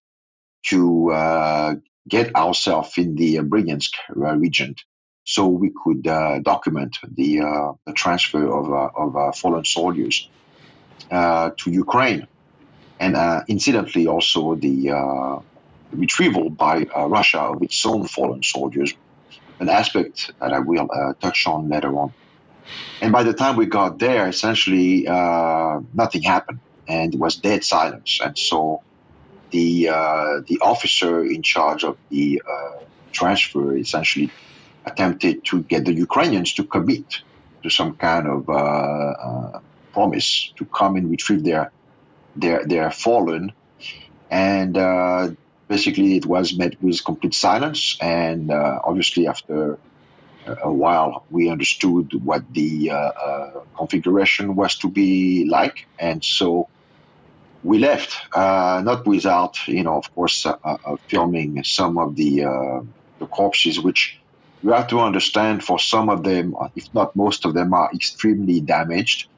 to get ourselves in the Bryansk region so we could document the transfer of fallen soldiers to Ukraine. And incidentally, also the retrieval by Russia of its own fallen soldiers, an aspect that I will touch on later on. And by the time we got there, essentially nothing happened, and it was dead silence. And so the officer in charge of the transfer essentially attempted to get the Ukrainians to commit to some kind of promise to come and retrieve their fallen. And basically, it was met with complete silence. And obviously, after a while, we understood what the configuration was to be like, and so we left, not without, of course, filming some of the corpses, which you have to understand. For some of them, if not most of them, are extremely damaged.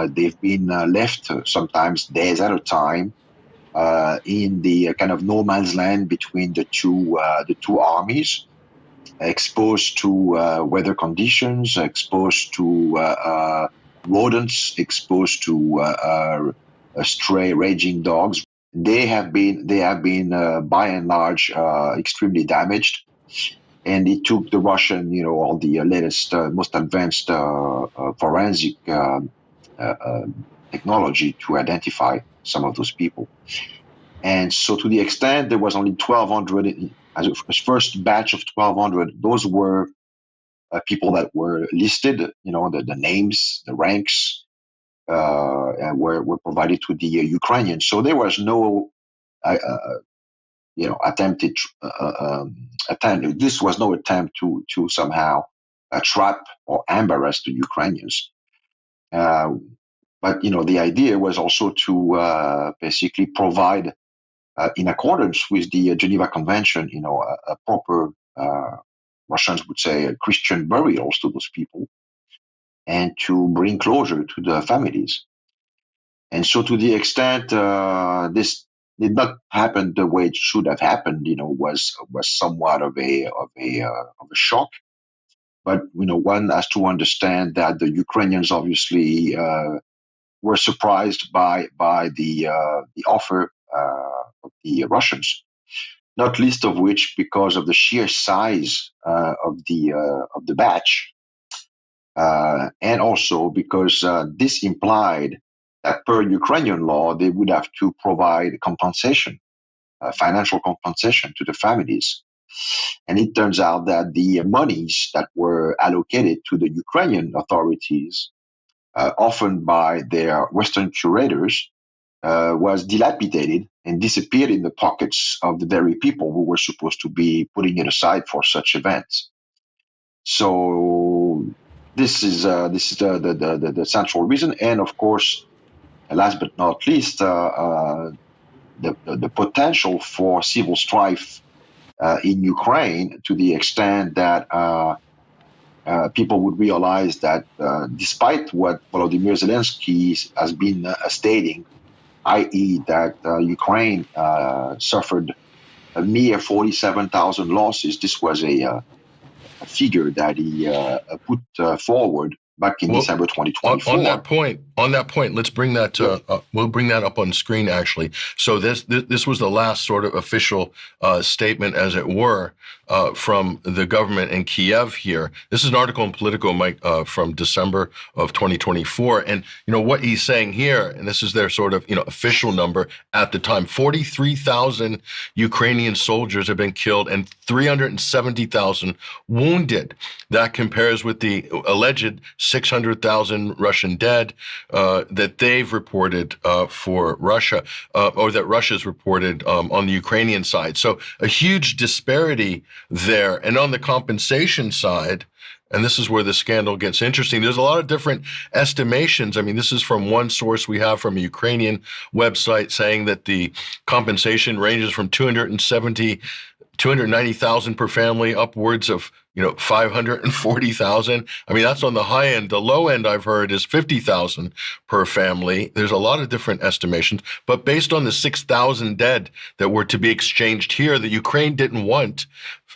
They've been left sometimes days at a time in the kind of no man's land between the two armies, exposed to weather conditions, exposed to rodents, exposed to stray raging dogs. They have been by and large extremely damaged, and it took the Russian, all the latest, most advanced forensic technology to identify some of those people. And so, to the extent there was only 1,200, as a first batch of 1,200, those were people that were listed, the names, the ranks were provided to the Ukrainians. So there was no, attempted attempt. This was no attempt to somehow trap or embarrass the Ukrainians. But the idea was also to basically provide, in accordance with the Geneva Convention, a proper, Russians would say, Christian burials to those people, and to bring closure to the families. And so, to the extent this did not happen the way it should have happened, was somewhat of a shock. But one has to understand that the Ukrainians obviously were surprised by the offer of the Russians, not least of which because of the sheer size of the batch, and also because this implied that per Ukrainian law they would have to provide compensation, financial compensation to the families. And it turns out that the monies that were allocated to the Ukrainian authorities, often by their Western curators, was dilapidated and disappeared in the pockets of the very people who were supposed to be putting it aside for such events. So this is the central reason, and of course, last but not least, the potential for civil strife in Ukraine, to the extent that people would realize that despite what Volodymyr Zelensky has been stating, i.e., that Ukraine suffered a mere 47,000 losses. This was a figure that he put forward back in Well, December on 2024. that point, let's bring that. We'll bring that up on screen, actually. So this was the last sort of official statement, as it were, from the government in Kiev. Here, this is an article in Politico, Mike, from December of 2024, and what he's saying here, and this is their sort of official number at the time: 43,000 Ukrainian soldiers have been killed and 370,000 wounded. That compares with the alleged 600,000 Russian dead that they've reported for Russia, or that Russia's reported on the Ukrainian side. So a huge disparity there. And on the compensation side, and this is where the scandal gets interesting, there's a lot of different estimations. I mean, this is from one source we have from a Ukrainian website saying that the compensation ranges from 290,000 per family, upwards of 540,000. I mean, that's on the high end. The low end I've heard is 50,000 per family. There's a lot of different estimations, but based on the 6,000 dead that were to be exchanged here, that Ukraine didn't want,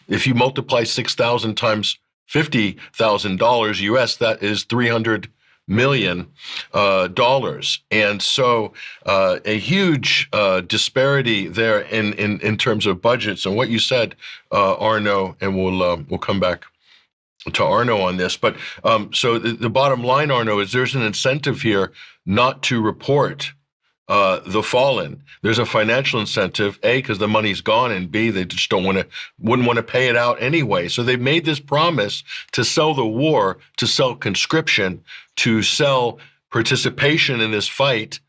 if you multiply 6,000 times $50,000 US, that is $300 million. And so a huge disparity there in terms of budgets. And what you said, Arnaud, and we'll come back to Arnaud on this. But so the bottom line, Arnaud, is there's an incentive here not to report the fallen. There's a financial incentive, A, because the money's gone, and B, they just wouldn't want to pay it out anyway. So they've made this promise to sell the war, to sell conscription, to sell participation in this fight,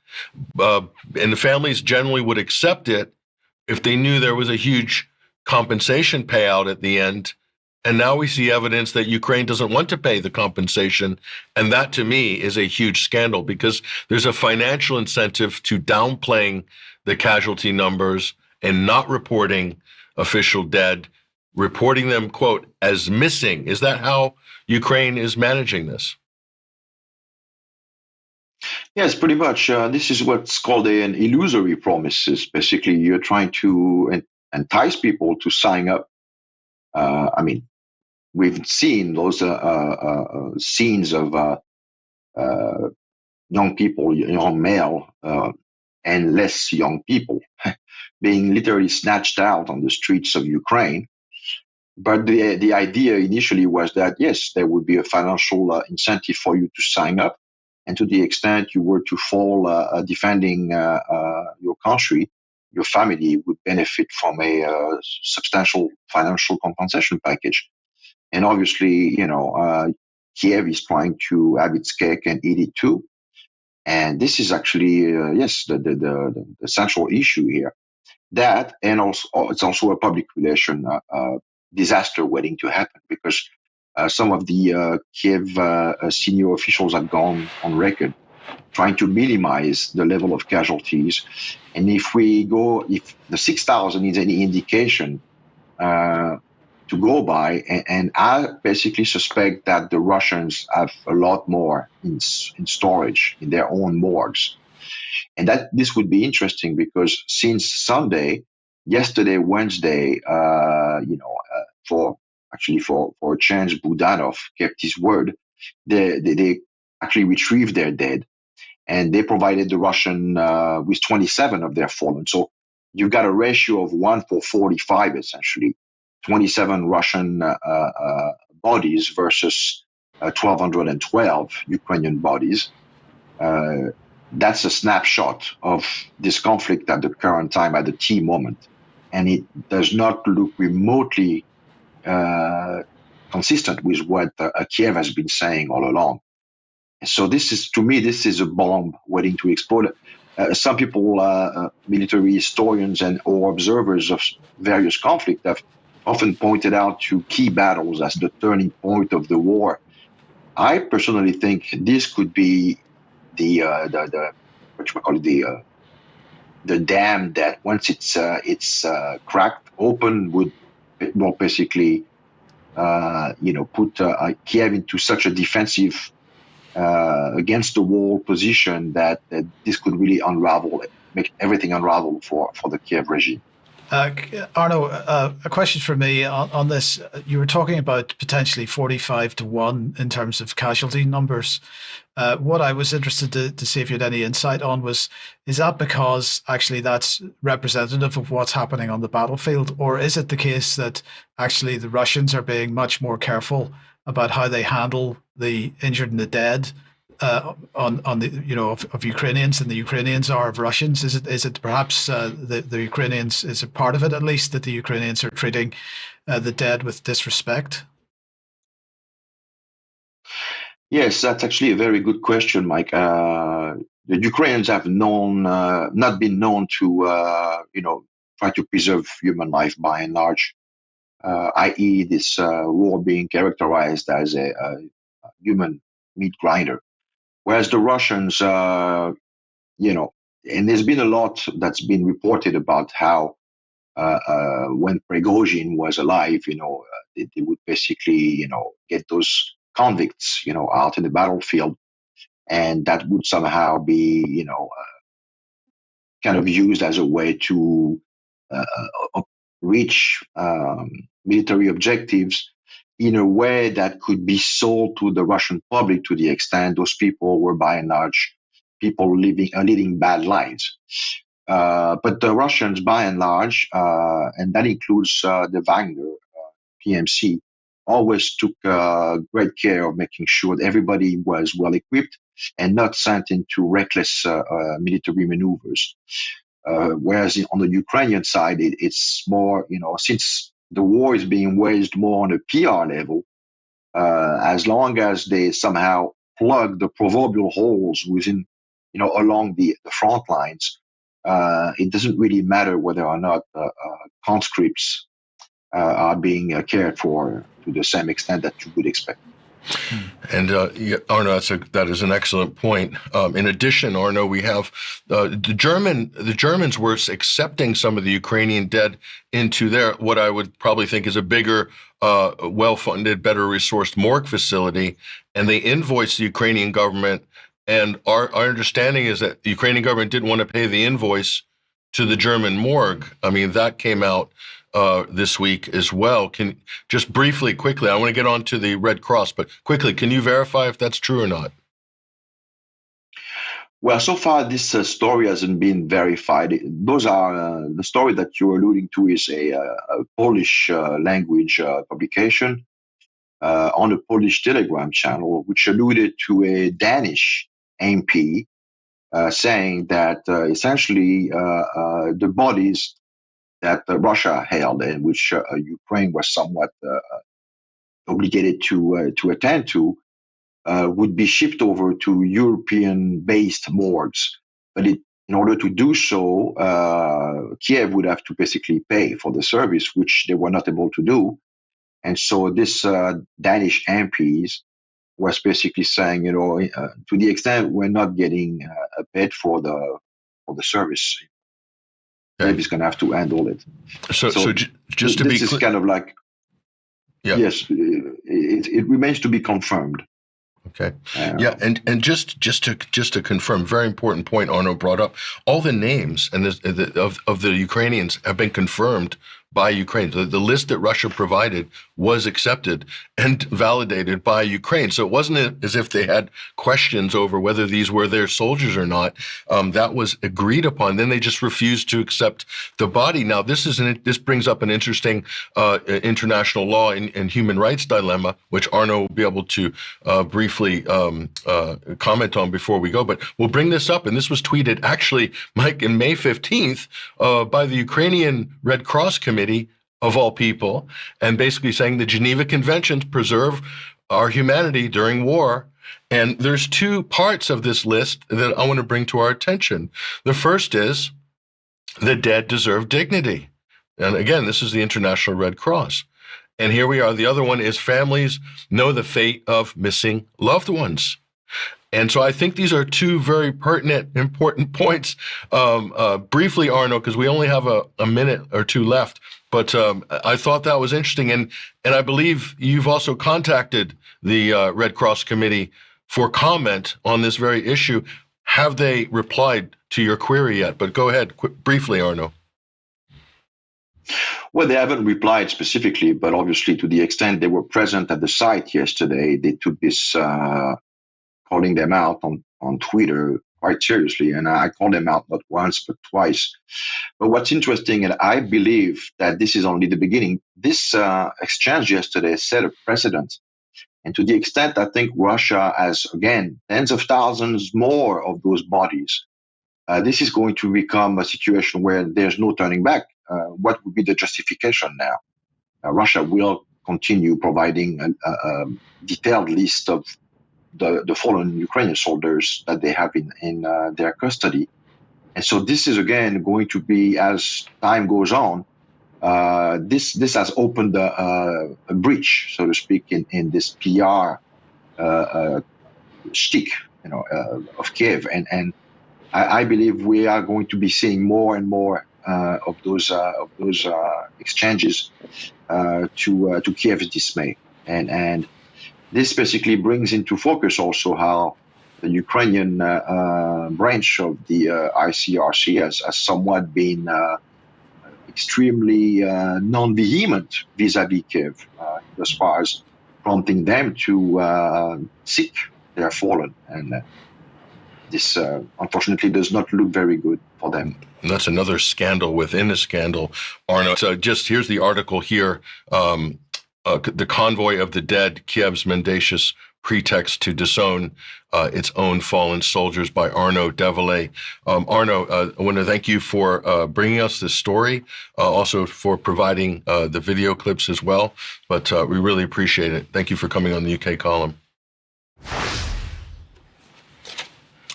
and the families generally would accept it if they knew there was a huge compensation payout at the end. And now we see evidence that Ukraine doesn't want to pay the compensation. And that, to me, is a huge scandal, because there's a financial incentive to downplaying the casualty numbers and not reporting official dead, reporting them, quote, as missing. Is that how Ukraine is managing this? Yes, pretty much. This is what's called an illusory promises. Basically, you're trying to entice people to sign up. I mean, we've seen those scenes of young people, young male, and less young people being literally snatched out on the streets of Ukraine. But the idea initially was that, yes, there would be a financial incentive for you to sign up. And to the extent you were to fall defending your country, your family would benefit from a substantial financial compensation package. And obviously, Kiev is trying to have its cake and eat it too. And this is actually, yes, the central issue here. That, and also it's also a public relation disaster waiting to happen, because some of the Kiev senior officials have gone on record trying to minimize the level of casualties. And if the 6,000 is any indication to go by, and I basically suspect that the Russians have a lot more in storage in their own morgues. And that this would be interesting, because since Sunday, yesterday, Wednesday, for a change, Budanov kept his word. They actually retrieved their dead, and they provided the Russian with 27 of their fallen. So you've got a ratio of 1 for 45, essentially. 27 Russian bodies versus 1,212 Ukrainian bodies. That's a snapshot of this conflict at the current time, at the T moment. and it does not look remotely consistent with what Kiev has been saying all along. So this is, to me, this is a bomb waiting to explode. Some people, military historians and or observers of various conflicts, have often pointed out to key battles as the turning point of the war. I personally think this could be the what you call it, the dam that once it's cracked open would more basically put Kiev into such a defensive against the wall position that this could really unravel, make everything unravel for the Kiev regime. Arnaud, a question for me on this. You were talking about potentially 45-1 in terms of casualty numbers. What I was interested to see if you had any insight on is that because actually that's representative of what's happening on the battlefield, or is it the case that actually the Russians are being much more careful about how they handle the injured and the dead on the of Ukrainians than the Ukrainians are of Russians? Is it perhaps the Ukrainians, is it part of it at least, that the Ukrainians are treating the dead with disrespect? Yes, that's actually a very good question, Mike. The Ukrainians have not been known to try to preserve human life by and large, i.e., this war being characterized as a human meat grinder. Whereas the Russians, and there's been a lot that's been reported about how when Prigozhin was alive, they would basically, get those convicts, out in the battlefield, and that would somehow be, kind of used as a way to reach military objectives in a way that could be sold to the Russian public, to the extent those people were by and large people leading bad lives. But the Russians, by and large, and that includes the Wagner PMC, always took great care of making sure that everybody was well equipped and not sent into reckless military maneuvers. Whereas on the Ukrainian side, it's more, since the war is being waged more on a PR level, as long as they somehow plug the proverbial holes within, along the front lines, it doesn't really matter whether or not conscripts are being cared for to the same extent that you would expect. And Arnaud, that is an excellent point. In addition, Arnaud, we have the Germans were accepting some of the Ukrainian dead into their, what I would probably think is a bigger, well-funded, better resourced morgue facility, and they invoiced the Ukrainian government. And our understanding is that the Ukrainian government didn't want to pay the invoice to the German morgue. I mean, that came out this week as well. Can just briefly, quickly, I want to get on to the Red Cross, but quickly, can you verify if that's true or not? Well, so far this story hasn't been verified. Those are the story that you're alluding to is a Polish language publication on a Polish Telegram channel, which alluded to a Danish MP saying that essentially the bodies that Russia held and which Ukraine was somewhat obligated to attend to would be shipped over to European-based morgues. But in order to do so, Kiev would have to basically pay for the service, which they were not able to do. And so this Danish MPs was basically saying, to the extent we're not getting paid for the service, Kiev is going to have to handle it. So just to be clear, this is kind of like, yes, it remains to be confirmed. Okay. Yeah, and just to confirm, very important point Arnaud brought up. All the names and of the Ukrainians have been confirmed by Ukraine. The list that Russia provided was accepted and validated by Ukraine. So it wasn't as if they had questions over whether these were their soldiers or not. That was agreed upon. Then they just refused to accept the body. Now, this brings up an interesting international law and human rights dilemma, which Arnaud will be able to briefly comment on before we go. But we'll bring this up. And this was tweeted, actually, Mike, in May 15th by the Ukrainian Red Cross Committee, of all people, and basically saying the Geneva Conventions preserve our humanity during war. And there's two parts of this list that I want to bring to our attention. The first is the dead deserve dignity. And again, this is the International Red Cross. And here we are. The other one is families know the fate of missing loved ones. And so I think these are two very pertinent, important points. Briefly, Arnaud, because we only have a minute or two left, but I thought that was interesting. And I believe you've also contacted the Red Cross Committee for comment on this very issue. Have they replied to your query yet? But go ahead, briefly, Arnaud. Well, they haven't replied specifically, but obviously to the extent they were present at the site yesterday, they took this calling them out on Twitter quite seriously. And I called them out not once, but twice. But what's interesting, and I believe that this is only the beginning, this exchange yesterday set a precedent. And to the extent I think Russia has, again, tens of thousands more of those bodies, this is going to become a situation where there's no turning back. What would be the justification now? Russia will continue providing a detailed list of the fallen Ukrainian soldiers that they have in their custody. And so this is, again, going to be, as time goes on, this has opened a breach, so to speak, in this PR shtick, of Kiev. And I believe we are going to be seeing more and more of those exchanges to Kiev's dismay. And this basically brings into focus also how the Ukrainian branch of the ICRC has somewhat been extremely non-vehement vis-à-vis Kiev, as far as prompting them to seek their fallen. And this, unfortunately, does not look very good for them. And that's another scandal within a scandal, Arnaud. So just here's the article here. The convoy of the dead, Kiev's mendacious pretext to disown its own fallen soldiers, by Arnaud Develay. Arnaud, I want to thank you for bringing us this story, also for providing the video clips as well. But we really appreciate it. Thank you for coming on the UK column.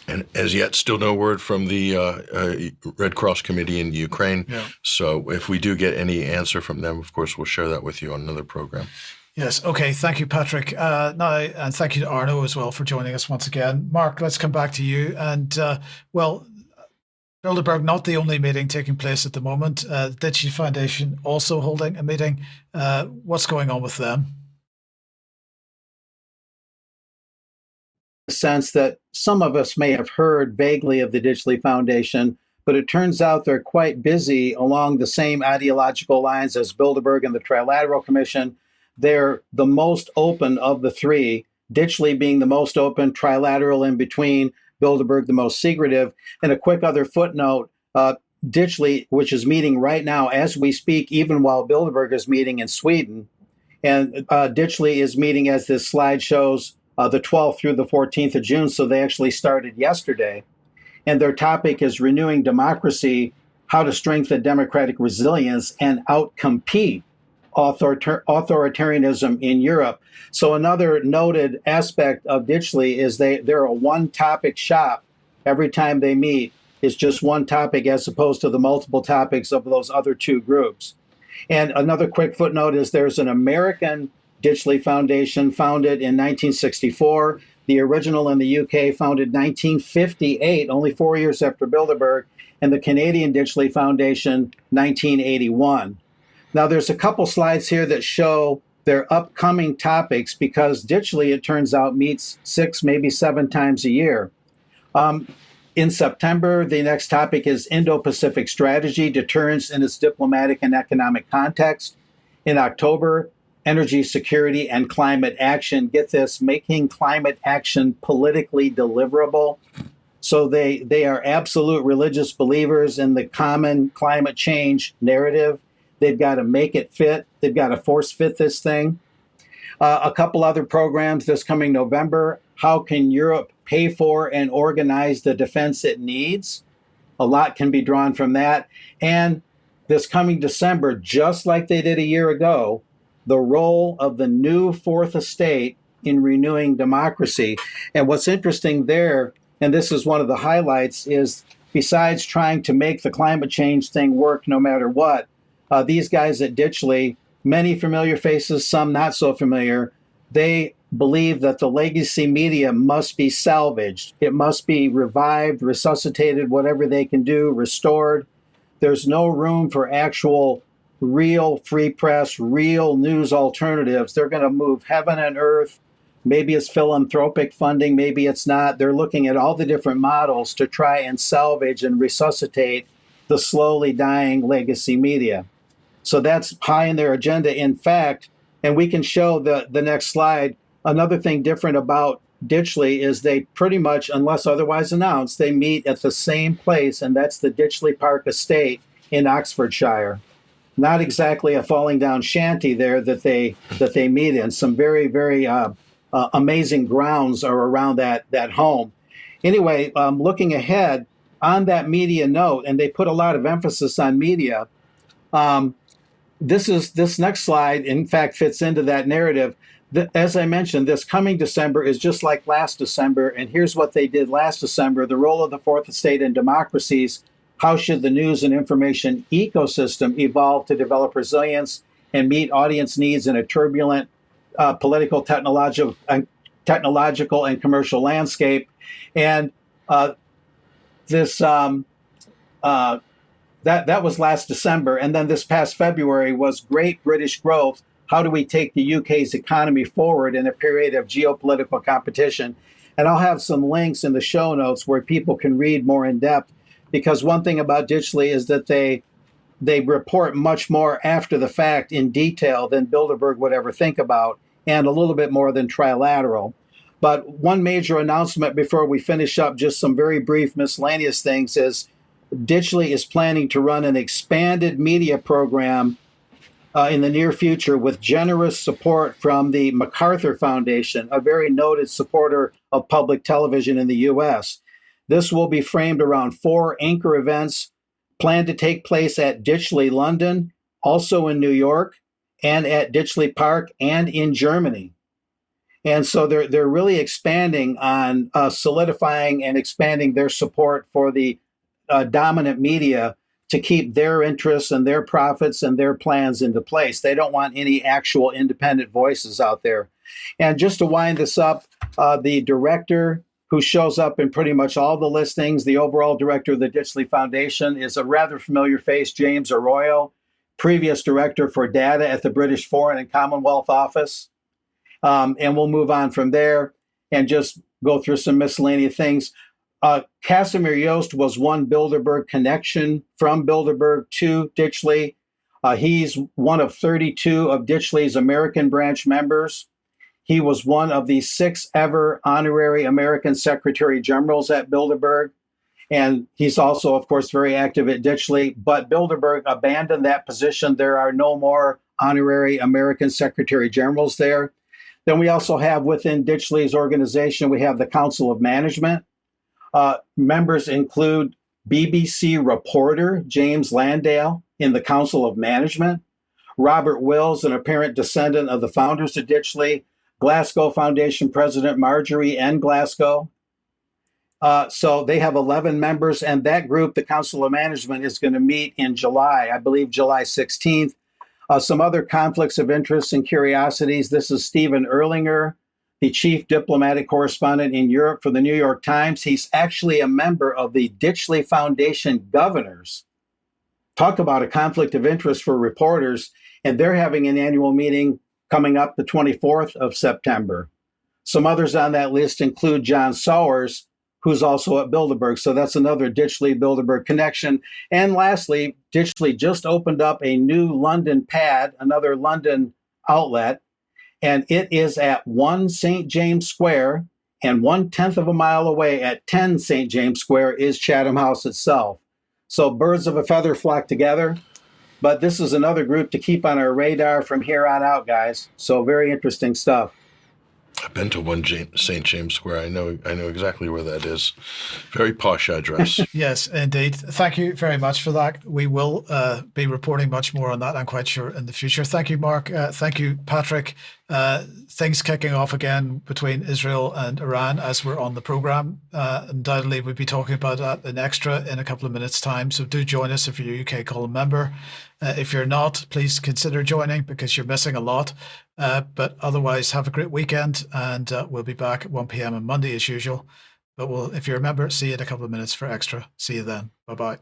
And as yet, still no word from the Red Cross Committee in Ukraine. Yeah. So if we do get any answer from them, of course, we'll share that with you on another program. Yes. Okay. Thank you, Patrick. And thank you to Arnaud as well for joining us once again. Mark, let's come back to you. And Bilderberg, not the only meeting taking place at the moment. The Ditchley Foundation also holding a meeting. What's going on with them? Sense that some of us may have heard vaguely of the Ditchley Foundation, but it turns out they're quite busy along the same ideological lines as Bilderberg and the Trilateral Commission. They're the most open of the three, Ditchley being the most open, Trilateral in between, Bilderberg the most secretive. And a quick other footnote, Ditchley, which is meeting right now as we speak, even while Bilderberg is meeting in Sweden, and Ditchley is meeting, as this slide shows, the 12th through the 14th of June, so they actually started yesterday. And their topic is renewing democracy, how to strengthen democratic resilience and outcompete authoritarianism in Europe. So another noted aspect of Ditchley is they're a one-topic shop. Every time they meet, it's just one topic as opposed to the multiple topics of those other two groups. And another quick footnote is there's an American Ditchley Foundation founded in 1964. The original in the UK founded 1958, only 4 years after Bilderberg, and the Canadian Ditchley Foundation 1981. Now there's a couple slides here that show their upcoming topics because Ditchley, it turns out, meets 6, maybe 7 times a year. In September, the next topic is Indo-Pacific strategy, deterrence in its diplomatic and economic context. In October, energy security and climate action. Get this, making climate action politically deliverable. So they are absolute religious believers in the common climate change narrative. They've got to make it fit. They've got to force fit this thing. A couple other programs this coming November. How can Europe pay for and organize the defense it needs? A lot can be drawn from that. And this coming December, just like they did a year ago, the role of the new fourth estate in renewing democracy. And what's interesting there, and this is one of the highlights, is besides trying to make the climate change thing work no matter what, these guys at Ditchley, many familiar faces, some not so familiar, they believe that the legacy media must be salvaged. It must be revived, resuscitated, whatever they can do, restored. There's no room for actual real free press, real news alternatives. They're going to move heaven and earth. Maybe it's philanthropic funding, maybe it's not. They're looking at all the different models to try and salvage and resuscitate the slowly dying legacy media. So that's high in their agenda. In fact, and we can show the next slide, another thing different about Ditchley is they pretty much, unless otherwise announced, they meet at the same place, and that's the Ditchley Park Estate in Oxfordshire. Not exactly a falling down shanty there that they meet in. Some very, very amazing grounds are around that home. Anyway, looking ahead on that media note, and they put a lot of emphasis on media. This next slide, in fact, fits into that narrative. As I mentioned, this coming December is just like last December, and here's what they did last December: the role of the fourth estate in democracies. How should the news and information ecosystem evolve to develop resilience and meet audience needs in a turbulent political, technological, and commercial landscape? And that was last December. And then this past February was Great British Growth. How do we take the UK's economy forward in a period of geopolitical competition? And I'll have some links in the show notes where people can read more in depth. Because one thing about Ditchley is that they report much more after the fact in detail than Bilderberg would ever think about, and a little bit more than Trilateral. But one major announcement before we finish up, just some very brief miscellaneous things, is Ditchley is planning to run an expanded media program in the near future with generous support from the MacArthur Foundation, a very noted supporter of public television in the U.S. This will be framed around 4 anchor events planned to take place at Ditchley, London, also in New York, and at Ditchley Park, and in Germany. And so they're really expanding on solidifying and expanding their support for the dominant media to keep their interests and their profits and their plans into place. They don't want any actual independent voices out there. And just to wind this up, the director who shows up in pretty much all the listings, the overall director of the Ditchley Foundation, is a rather familiar face, James Arroyo, previous director for data at the British Foreign and Commonwealth Office. And we'll move on from there and just go through some miscellaneous things. Casimir Yost was one Bilderberg connection from Bilderberg to Ditchley. He's one of 32 of Ditchley's American branch members. He was one of the 6 ever honorary American Secretary Generals at Bilderberg. And he's also, of course, very active at Ditchley. But Bilderberg abandoned that position. There are no more honorary American Secretary Generals there. Then we also have within Ditchley's organization, we have the Council of Management. Members include BBC reporter James Landale in the Council of Management, Robert Wills, an apparent descendant of the founders of Ditchley, Glasgow Foundation President Marjorie N. Glasgow. So they have 11 members, and that group, the Council of Management, is going to meet in July, I believe July 16th. Some other conflicts of interest and curiosities. This is Stephen Erlinger, the chief diplomatic correspondent in Europe for the New York Times. He's actually a member of the Ditchley Foundation Governors. Talk about a conflict of interest for reporters, and they're having an annual meeting coming up the 24th of September. Some others on that list include John Sowers, who's also at Bilderberg. So that's another Ditchley Bilderberg connection. And lastly, Ditchley just opened up a new London pad, another London outlet, and it is at 1 St. James Square, and 1/10 of a mile away at 10 St. James Square is Chatham House itself. So birds of a feather flock together. But this is another group to keep on our radar from here on out, guys. So very interesting stuff. I've been to St. James Square. I know exactly where that is. Very posh address. Yes, indeed. Thank you very much for that. We will be reporting much more on that, I'm quite sure, in the future. Thank you, Mark. Thank you, Patrick. Things kicking off again between Israel and Iran as we're on the program. Undoubtedly, we'll be talking about that in extra in a couple of minutes' time. So do join us if you're a UK Column member. If you're not, please consider joining because you're missing a lot. But otherwise, have a great weekend, and we'll be back at 1 p.m. on Monday as usual. But if you're a member, see you in a couple of minutes for extra. See you then. Bye-bye.